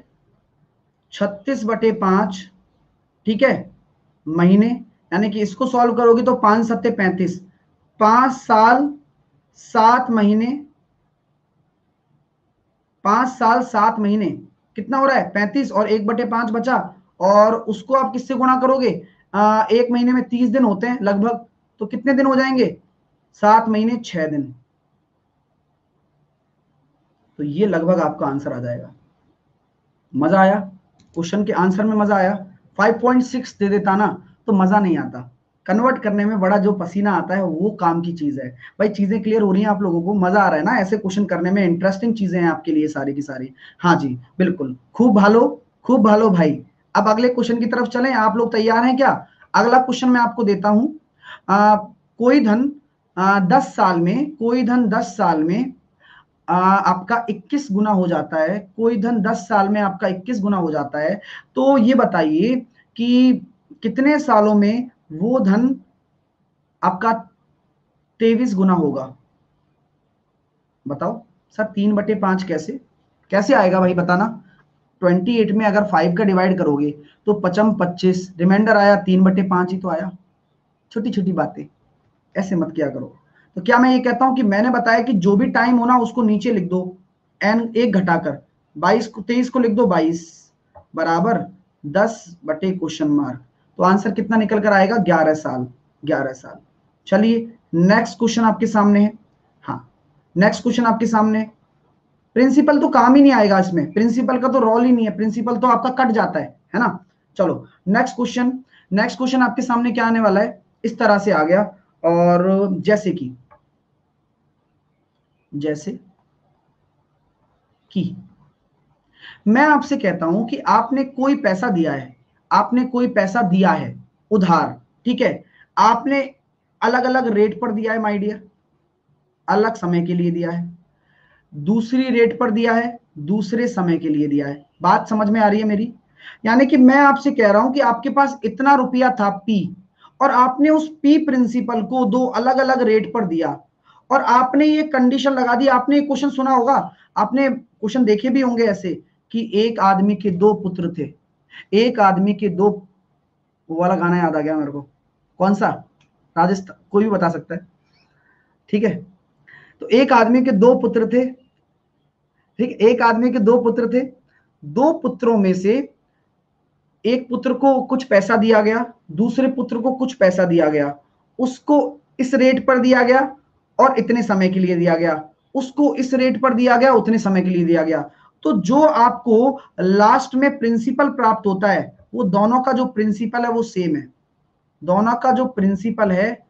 36/5, ठीक है, महीने, यानी कि इसको सॉल्व करोगे तो 5×7=35, 5 साल 7 महीने, 5 साल 7 महीने कितना हो रहा है 35, और 1/5 बचा, और उसको आप किससे गुणा करोगे, एक महीने में 30 दिन होते हैं लगभग, तो कितने दिन हो जाएंगे 7 महीने 6 दिन। तो ये लगभग आपका आंसर आ जाएगा। मजा आया, क्वेश्चन के आंसर में मजा आया। 5.6 दे देता ना तो मजा नहीं आता, कन्वर्ट करने में बड़ा जो पसीना आता है वो काम की चीज है भाई। चीजें क्लियर हो रही हैं आप लोगों को, मजा आ रहा है ना ऐसे क्वेश्चन करने में, इंटरेस्टिंग चीजें हैं आपके लिए सारी की सारी। हाँ जी बिल्कुल, खूब भालो, खूब भालो भाई। अब अगले क्वेश्चन की तरफ चलें, आप लोग तैयार हैं क्या? अगला क्वेश्चन मैं आपको देता हूं। कोई धन 10 साल में, कोई धन 10 साल में आपका 21 गुना हो जाता है, कोई धन 10 साल में आपका 21 गुना हो जाता है, तो ये बताइए कि कितने सालों में वो धन आपका 23 गुना होगा? बताओ सर, 3/5 कैसे कैसे आएगा भाई बताना। 28 में अगर 5 का डिवाइड करोगे तो 25, रिमाइंडर आया 3/5 ही तो आया। छोटी छोटी बातें ऐसे मत किया करो। तो क्या मैं ये कहता हूं कि मैंने बताया कि जो भी टाइम हो ना उसको नीचे लिख दो, एन एक घटाकर 23 को लिख दो 22 बराबर 10/? तो आंसर कितना निकल कर आएगा? 11 साल, 11 साल। चलिए नेक्स्ट क्वेश्चन आपके सामने है। हाँ नेक्स्ट क्वेश्चन आपके सामने। प्रिंसिपल तो काम ही नहीं आएगा इसमें, प्रिंसिपल का तो रोल ही नहीं है, प्रिंसिपल तो आपका कट जाता है ना। चलो नेक्स्ट क्वेश्चन। नेक्स्ट क्वेश्चन आपके सामने क्या आने वाला है, इस तरह से आ गया। और जैसे कि मैं आपसे कहता हूं कि आपने कोई पैसा दिया है, आपने कोई पैसा दिया है उधार, ठीक है। आपने अलग अलग रेट पर दिया है माय डियर, अलग समय के लिए दिया है, दूसरी रेट पर दिया है, दूसरे समय के लिए दिया है। बात समझ में आ रही है मेरी? यानी कि मैं आपसे कह रहा हूं कि आपके पास इतना रुपया था पी, और आपने उस पी प्रिंसिपल को दो अलग अलग रेट पर दिया, और आपने ये कंडीशन लगा दी। आपने एक क्वेश्चन सुना होगा, आपने क्वेश्चन देखे भी होंगे ऐसे कि एक आदमी के दो पुत्र थे, एक आदमी के दो, वो वाला गाना याद आ गया मेरे को, कौन सा? राजस्थान, कोई भी बता सकता है, ठीक है। तो एक आदमी के दो पुत्र थे, ठीक, एक आदमी के दो पुत्र थे, दो पुत्रों में से एक पुत्र को कुछ पैसा दिया गया, दूसरे पुत्र को कुछ पैसा दिया गया, उसको इस रेट पर दिया गया और इतने समय के लिए दिया गया, उसको इस रेट पर दिया गया, उतने समय के लिए दिया गया। तो जो आपको लास्ट में प्रिंसिपल प्राप्त होता है, वो दोनों का जो प्रिंसिपल है वो सेम है, दोनों का जो प्रिंसिपल है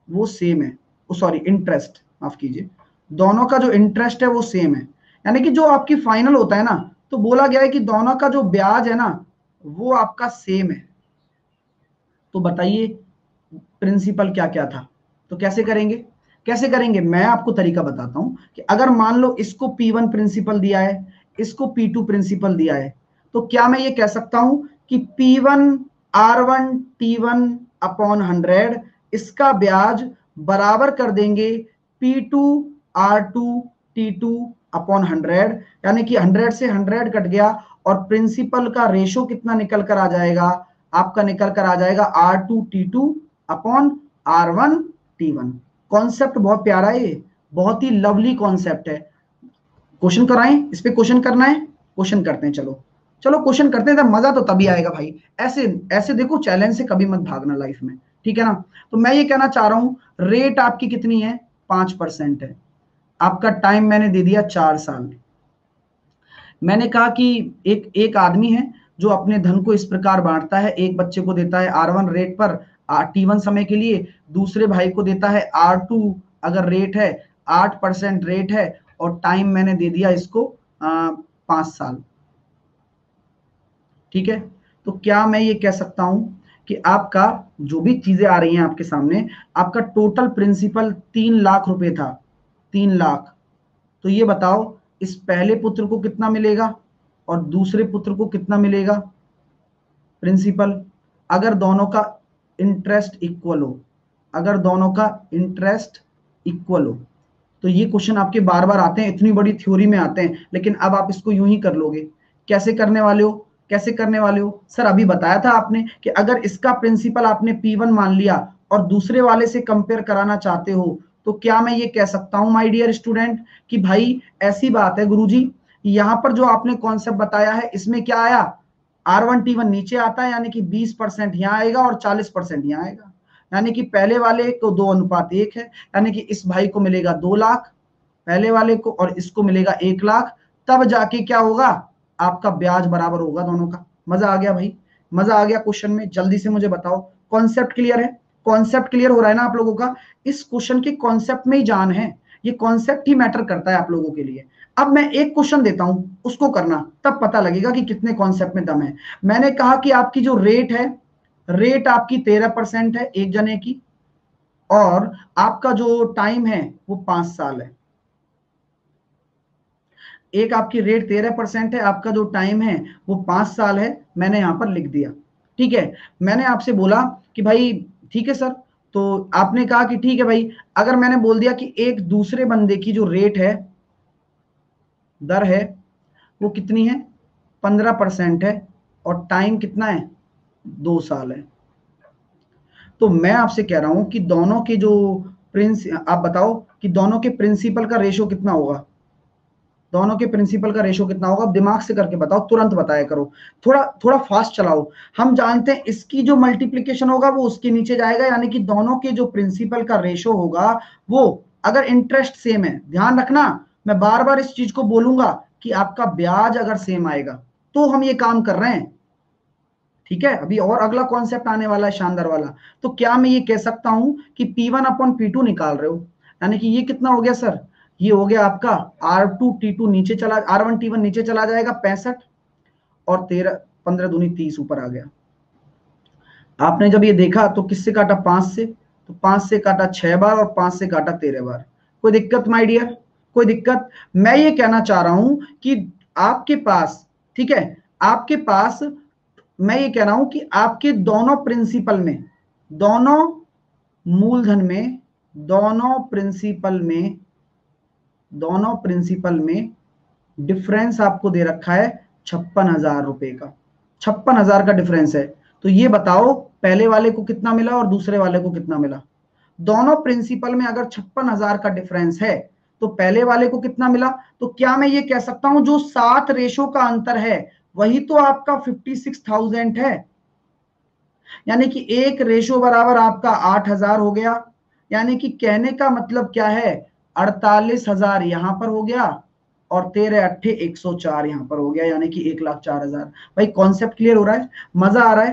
वो सेम है, सॉरी इंटरेस्ट, माफ कीजिए, दोनों का जो इंटरेस्ट है वो सेम है। यानी कि जो आपकी फाइनल होता है ना, तो बोला गया है कि दोनों का जो ब्याज है ना वो आपका सेम है। तो बताइए प्रिंसिपल क्या क्या था? तो कैसे करेंगे, कैसे करेंगे? मैं आपको तरीका बताता हूं कि अगर मान लो इसको P1 प्रिंसिपल दिया है, इसको P2 प्रिंसिपल दिया है, तो क्या मैं ये कह सकता हूं कि P1 R1 T1 अपॉन 100 इसका ब्याज बराबर कर देंगे P2 R2 T2 अपॉन 100, यानी कि 100 से 100 कट गया, और प्रिंसिपल का रेशो कितना निकल कर आ जाएगा? आपका निकल कर आ जाएगा R2T2 upon R1 T1। Concept बहुत प्यारा है, ये बहुत ही लवली कॉन्सेप्ट है। क्वेश्चन कराएं, इस पे क्वेश्चन करना है, क्वेश्चन करते हैं। चलो चलो क्वेश्चन करते हैं, मजा तो तभी आएगा भाई। ऐसे ऐसे देखो, चैलेंज से कभी मत भागना लाइफ में, ठीक है ना। तो मैं ये कहना चाह रहा हूं, रेट आपकी कितनी है? 5% है। आपका टाइम मैंने दे दिया 4 साल। मैंने कहा कि एक एक आदमी है जो अपने धन को इस प्रकार बांटता है, एक बच्चे को देता है R1 रेट पर T1 समय के लिए, दूसरे भाई को देता है R2 अगर रेट है 8% रेट है, और टाइम मैंने दे दिया इसको 5 साल, ठीक है। तो क्या मैं ये कह सकता हूं कि आपका जो भी चीजें आ रही हैं आपके सामने, आपका टोटल प्रिंसिपल 3 लाख रुपए था, 3 लाख। तो ये बताओ इस पहले पुत्र को कितना मिलेगा और दूसरे पुत्र को कितना मिलेगा प्रिंसिपल, अगर दोनों का इंटरेस्ट इक्वल हो, अगर दोनों का इंटरेस्ट इक्वल हो। तो ये क्वेश्चन आपके बार बार आते हैं, इतनी बड़ी थ्योरी में आते हैं, लेकिन अब आप इसको यूं ही कर लोगे। कैसे करने वाले हो, कैसे करने वाले हो? सर अभी बताया था आपने कि अगर इसका प्रिंसिपल आपने P1 मान लिया और दूसरे वाले से कंपेयर कराना चाहते हो, तो क्या मैं ये कह सकता हूं माय डियर स्टूडेंट कि भाई ऐसी बात है गुरुजी, यहां पर जो आपने कॉन्सेप्ट बताया है इसमें क्या आया? R1 T1 नीचे आता है, यानी कि 20% यहां आएगा और 40% यहां आएगा, यानी कि पहले वाले को 2:1 है, यानी कि इस भाई को मिलेगा 2 लाख पहले वाले को, और इसको मिलेगा 1 लाख। तब जाके क्या होगा? आपका ब्याज बराबर होगा दोनों का। मजा आ गया भाई, मजा आ गया क्वेश्चन में? जल्दी से मुझे बताओ, कॉन्सेप्ट क्लियर है? कॉन्सेप्ट क्लियर हो रहा है ना आप लोगों का? इस क्वेश्चन के कॉन्सेप्ट में ही जान है, ये कॉन्सेप्ट ही मैटर करता है आप लोगों के लिए। अब मैं एक क्वेश्चन देता हूं, उसको करना, तब पता लगेगा कि कितने कॉन्सेप्ट में दम है। मैंने कहा कि आपकी जो रेट है, रेट आपकी 13% है एक जने की, और आपका जो टाइम है वो 5 साल है। एक आपकी रेट 13% है, आपका जो टाइम है वो 5 साल है, मैंने यहां पर लिख दिया। ठीक है, मैंने आपसे बोला कि भाई ठीक है सर, तो आपने कहा कि ठीक है भाई, अगर मैंने बोल दिया कि एक दूसरे बंदे की जो रेट है, दर है, वो कितनी है, 15% है, और टाइम कितना है, 2 साल है, तो मैं आपसे कह रहा हूं कि दोनों के जो आप बताओ कि दोनों के प्रिंसिपल का रेशो कितना होगा, दोनों के प्रिंसिपल का रेशो कितना होगा? दिमाग से करके बताओ, तुरंत बताया करो, थोड़ा थोड़ा फास्ट चलाओ। हम जानते हैं इसकी जो मल्टीप्लीकेशन होगा वो उसके नीचे जाएगा, यानी कि दोनों के जो प्रिंसिपल का रेशो होगा वो, अगर इंटरेस्ट सेम है, ध्यान रखना, मैं बार बार इस चीज को बोलूंगा कि आपका ब्याज अगर सेम आएगा तो हम ये काम कर रहे हैं। ठीक है, अभी और अगला कॉन्सेप्ट आने वाला है शानदार वाला। तो क्या मैं ये कह सकता हूं कि P1/P2 निकाल रहे हो, यानी कि ये कितना हो गया सर, ये हो गया आपका R2T2 नीचे चला, R1T1 नीचे चला जाएगा 65, और 13 15 दूनी 30 ऊपर आ गया। आपने जब ये देखा तो किससे काटा, 5 से, तो 5 से काटा 6 बार और 5 से काटा 13 बार। कोई दिक्कत माय डियर, कोई दिक्कत? मैं ये कहना चाह रहा हूं कि आपके पास, ठीक है, आपके पास, मैं ये कह रहा हूं कि आपके दोनों प्रिंसिपल में, दोनों मूलधन में, दोनों प्रिंसिपल में, दोनों प्रिंसिपल में डिफरेंस आपको दे रखा है 56,000 रुपए का, 56,000 का डिफरेंस है। तो ये बताओ पहले वाले को कितना मिला और दूसरे वाले को कितना मिला? दोनों प्रिंसिपल में अगर 56,000 का डिफरेंस है तो पहले वाले को कितना मिला? तो क्या मैं ये कह सकता हूं जो 7 रेशो का अंतर है वही तो आपका 56,000 है, यानी कि एक रेशो बराबर आपका 8,000 हो गया। यानी कि कहने का मतलब क्या है, 48,000 यहां पर हो गया और 13 × 8 = 104 यहां पर हो गया, यानी कि 1,04,000। भाई कॉन्सेप्ट क्लियर हो रहा है, मजा आ रहा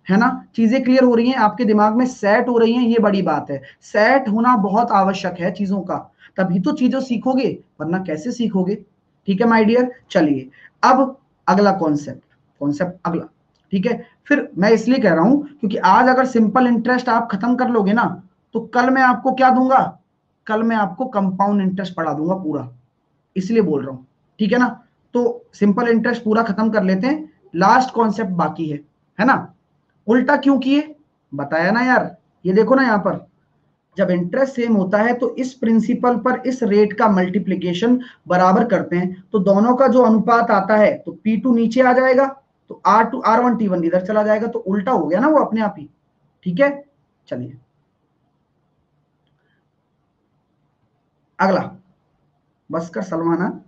है ना? चीजें क्लियर हो रही हैं आपके दिमाग में, सेट हो रही हैं, ये बड़ी बात है। सेट होना बहुत आवश्यक है चीजों का, तभी तो चीजें सीखोगे, वरना कैसे सीखोगे? ठीक है माय डियर, चलिए अब अगला कॉन्सेप्ट, कॉन्सेप्ट अगला, ठीक है। फिर मैं इसलिए कह रहा हूं क्योंकि आज अगर सिंपल इंटरेस्ट आप खत्म कर लोगे ना, तो कल मैं आपको क्या दूंगा, कल मैं आपको कंपाउंड इंटरेस्ट पढ़ा दूंगा पूरा, इसलिए बोल रहा हूं, ठीक है ना? तो सिंपल इंटरेस्ट पूरा खत्म कर लेते हैं, लास्ट कॉन्सेप्ट बाकी है ना? उल्टा क्यों किए, बताया ना यार, ये देखो ना यहां पर, जब इंटरेस्ट सेम होता है तो इस प्रिंसिपल पर इस रेट का मल्टीप्लीकेशन बराबर करते हैं, तो दोनों का जो अनुपात आता है तो P2 नीचे आ जाएगा, तो R1T1 इधर चला जाएगा, तो उल्टा हो गया ना वो अपने आप ही। ठीक है, चलिए अगला, बस कर सलमाना।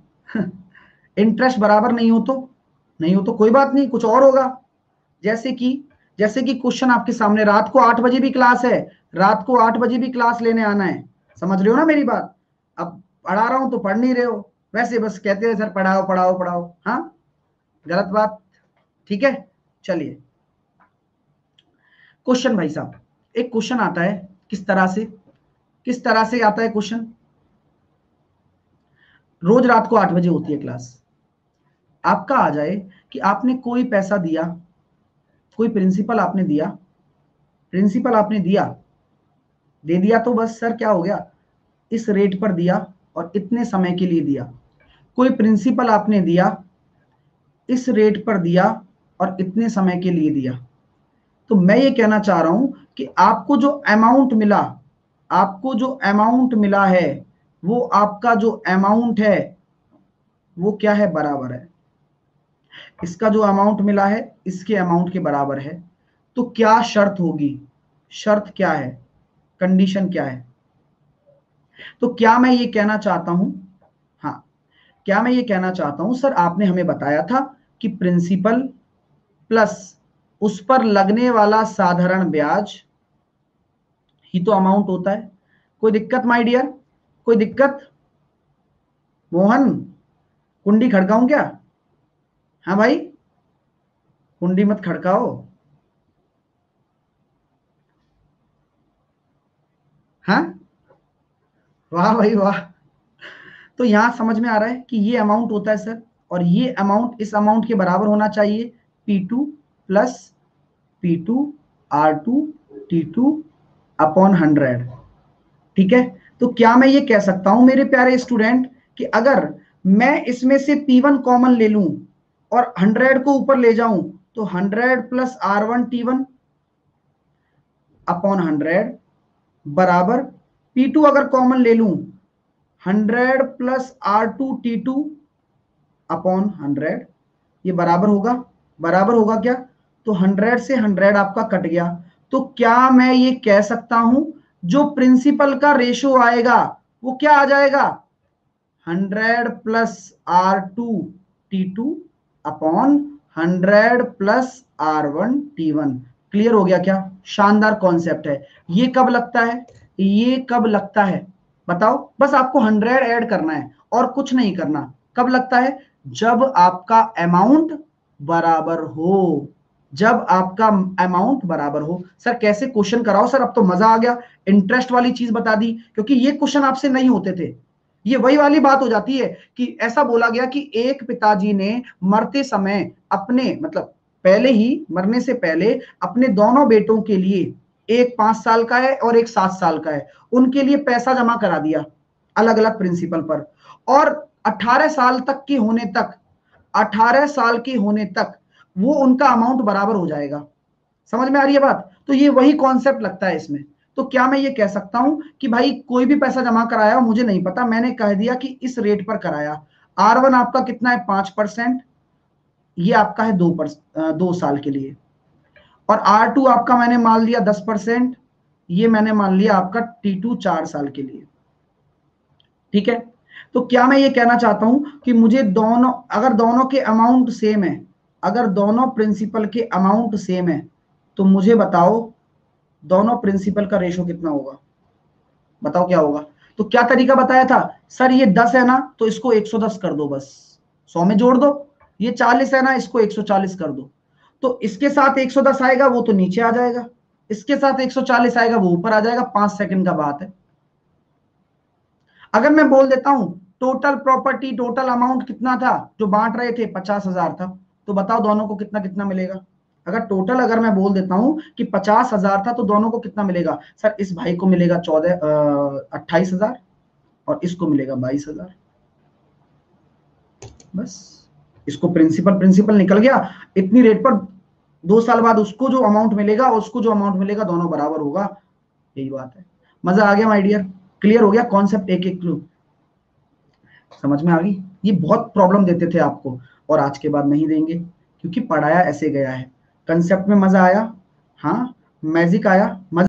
इंटरेस्ट बराबर नहीं हो तो, नहीं हो तो कोई बात नहीं, कुछ और होगा। जैसे कि, जैसे कि क्वेश्चन आपके सामने, रात को 8 बजे भी क्लास है, रात को 8 बजे भी क्लास लेने आना है, समझ रहे हो ना मेरी बात? अब पढ़ा रहा हूं तो पढ़ नहीं रहे हो, वैसे बस कहते हैं सर पढ़ाओ पढ़ाओ पढ़ाओ, हाँ, गलत बात। ठीक है, चलिए क्वेश्चन भाई साहब, एक क्वेश्चन आता है, किस तरह से, किस तरह से आता है क्वेश्चन, रोज रात को 8 बजे होती है क्लास, आपका आ जाए कि आपने कोई पैसा दिया, कोई प्रिंसिपल आपने दिया, प्रिंसिपल आपने दिया, दे दिया तो बस सर क्या हो गया, इस रेट पर दिया और इतने समय के लिए दिया। कोई प्रिंसिपल आपने दिया, इस रेट पर दिया और इतने समय के लिए दिया। तो मैं ये कहना चाह रहा हूं कि आपको जो अमाउंट मिला, आपको जो अमाउंट मिला है, वो आपका जो अमाउंट है वो क्या है, बराबर है, इसका जो अमाउंट मिला है इसके अमाउंट के बराबर है। तो क्या शर्त होगी, शर्त क्या है, कंडीशन क्या है? तो क्या मैं ये कहना चाहता हूं, हाँ, क्या मैं ये कहना चाहता हूं सर, आपने हमें बताया था कि प्रिंसिपल प्लस उस पर लगने वाला साधारण ब्याज ही तो अमाउंट होता है। कोई दिक्कत माय डियर, कोई दिक्कत? मोहन, कुंडी खड़काऊं क्या? हाँ भाई, कुंडी मत खड़काओ। हाँ, वाह भाई वाह। तो यहां समझ में आ रहा है कि ये अमाउंट होता है सर, और ये अमाउंट इस अमाउंट के बराबर होना चाहिए, P2 plus P2 R2 T2 upon 100। ठीक है, तो क्या मैं ये कह सकता हूं मेरे प्यारे स्टूडेंट कि अगर मैं इसमें से P1 कॉमन ले लूं और 100 को ऊपर ले जाऊं, तो 100 प्लस R1 T1 अपॉन 100 बराबर P2 अगर कॉमन ले लूं 100 प्लस R2 T2 अपॉन 100, ये बराबर होगा क्या? तो 100 से 100 आपका कट गया। तो क्या मैं ये कह सकता हूं जो प्रिंसिपल का रेशो आएगा वो क्या आ जाएगा? 100 plus R2 T2 upon 100 plus R1 T1। Clear हो गया क्या? शानदार कॉन्सेप्ट है। ये कब लगता है? ये कब लगता है बताओ? बस आपको 100 ऐड करना है और कुछ नहीं करना। कब लगता है? जब आपका अमाउंट बराबर हो, जब आपका अमाउंट बराबर हो। सर कैसे क्वेश्चन कराओ सर, अब तो मजा आ गया, इंटरेस्ट वाली चीज बता दी, क्योंकि ये क्वेश्चन आपसे नहीं होते थे। ये वही वाली बात हो जाती है कि ऐसा बोला गया कि एक पिताजी ने मरते समय अपने, मतलब पहले ही मरने से पहले अपने दोनों बेटों के लिए, एक 5 साल का है और एक 7 साल का है, उनके लिए पैसा जमा करा दिया अलग अलग प्रिंसिपल पर, और 18 साल तक के होने तक, 18 साल के होने तक वो उनका अमाउंट बराबर हो जाएगा। समझ में आ रही है बात? तो ये वही कॉन्सेप्ट लगता है इसमें। तो क्या मैं ये कह सकता हूं कि भाई कोई भी पैसा जमा कराया मुझे नहीं पता, मैंने कह दिया कि इस रेट पर कराया। R1 आपका कितना है? 5%, ये आपका है 2 साल के लिए। और R2 आपका मैंने मान लिया 10%, ये मैंने मान लिया आपका T2 4 साल के लिए। ठीक है, तो क्या मैं ये कहना चाहता हूं कि मुझे दोनों, अगर दोनों के अमाउंट सेम है, अगर दोनों प्रिंसिपल के अमाउंट सेम है, तो मुझे बताओ दोनों प्रिंसिपल का रेशो कितना होगा? बताओ क्या होगा? तो क्या तरीका बताया था सर? ये 10 है ना, तो इसको 110 कर दो, बस 100 में जोड़ दो। ये 40 है ना, इसको 140 कर दो। तो इसके साथ 110 आएगा वो तो नीचे आ जाएगा, इसके साथ 140 आएगा वो ऊपर आ जाएगा। 5 सेकंड का बात है। अगर मैं बोल देता हूं टोटल प्रॉपर्टी, टोटल अमाउंट कितना था जो बांट रहे थे? 50,000 था। तो बताओ दोनों को कितना कितना मिलेगा? अगर मैं बोल देता हूं कि 50,000 था, तो दोनों को कितना मिलेगा? सर इस भाई को मिलेगा 28,000 और इसको मिलेगा 22,000। बस, इसको प्रिंसिपल प्रिंसिपल निकल गया। इतनी रेट पर 2 साल बाद उसको जो अमाउंट मिलेगा और उसको जो अमाउंट मिलेगा दोनों बराबर होगा। यही बात है। मजा आ गया माय डियर? क्लियर हो गया कॉन्सेप्ट? एक एक क्लू समझ में आ गई? ये बहुत प्रॉब्लम देते थे आपको, और आज के बाद नहीं देंगे, क्योंकि पढ़ाया ऐसे गया है। कंसेप्ट में मजा आया? हाँ, मैजिक आया? मजा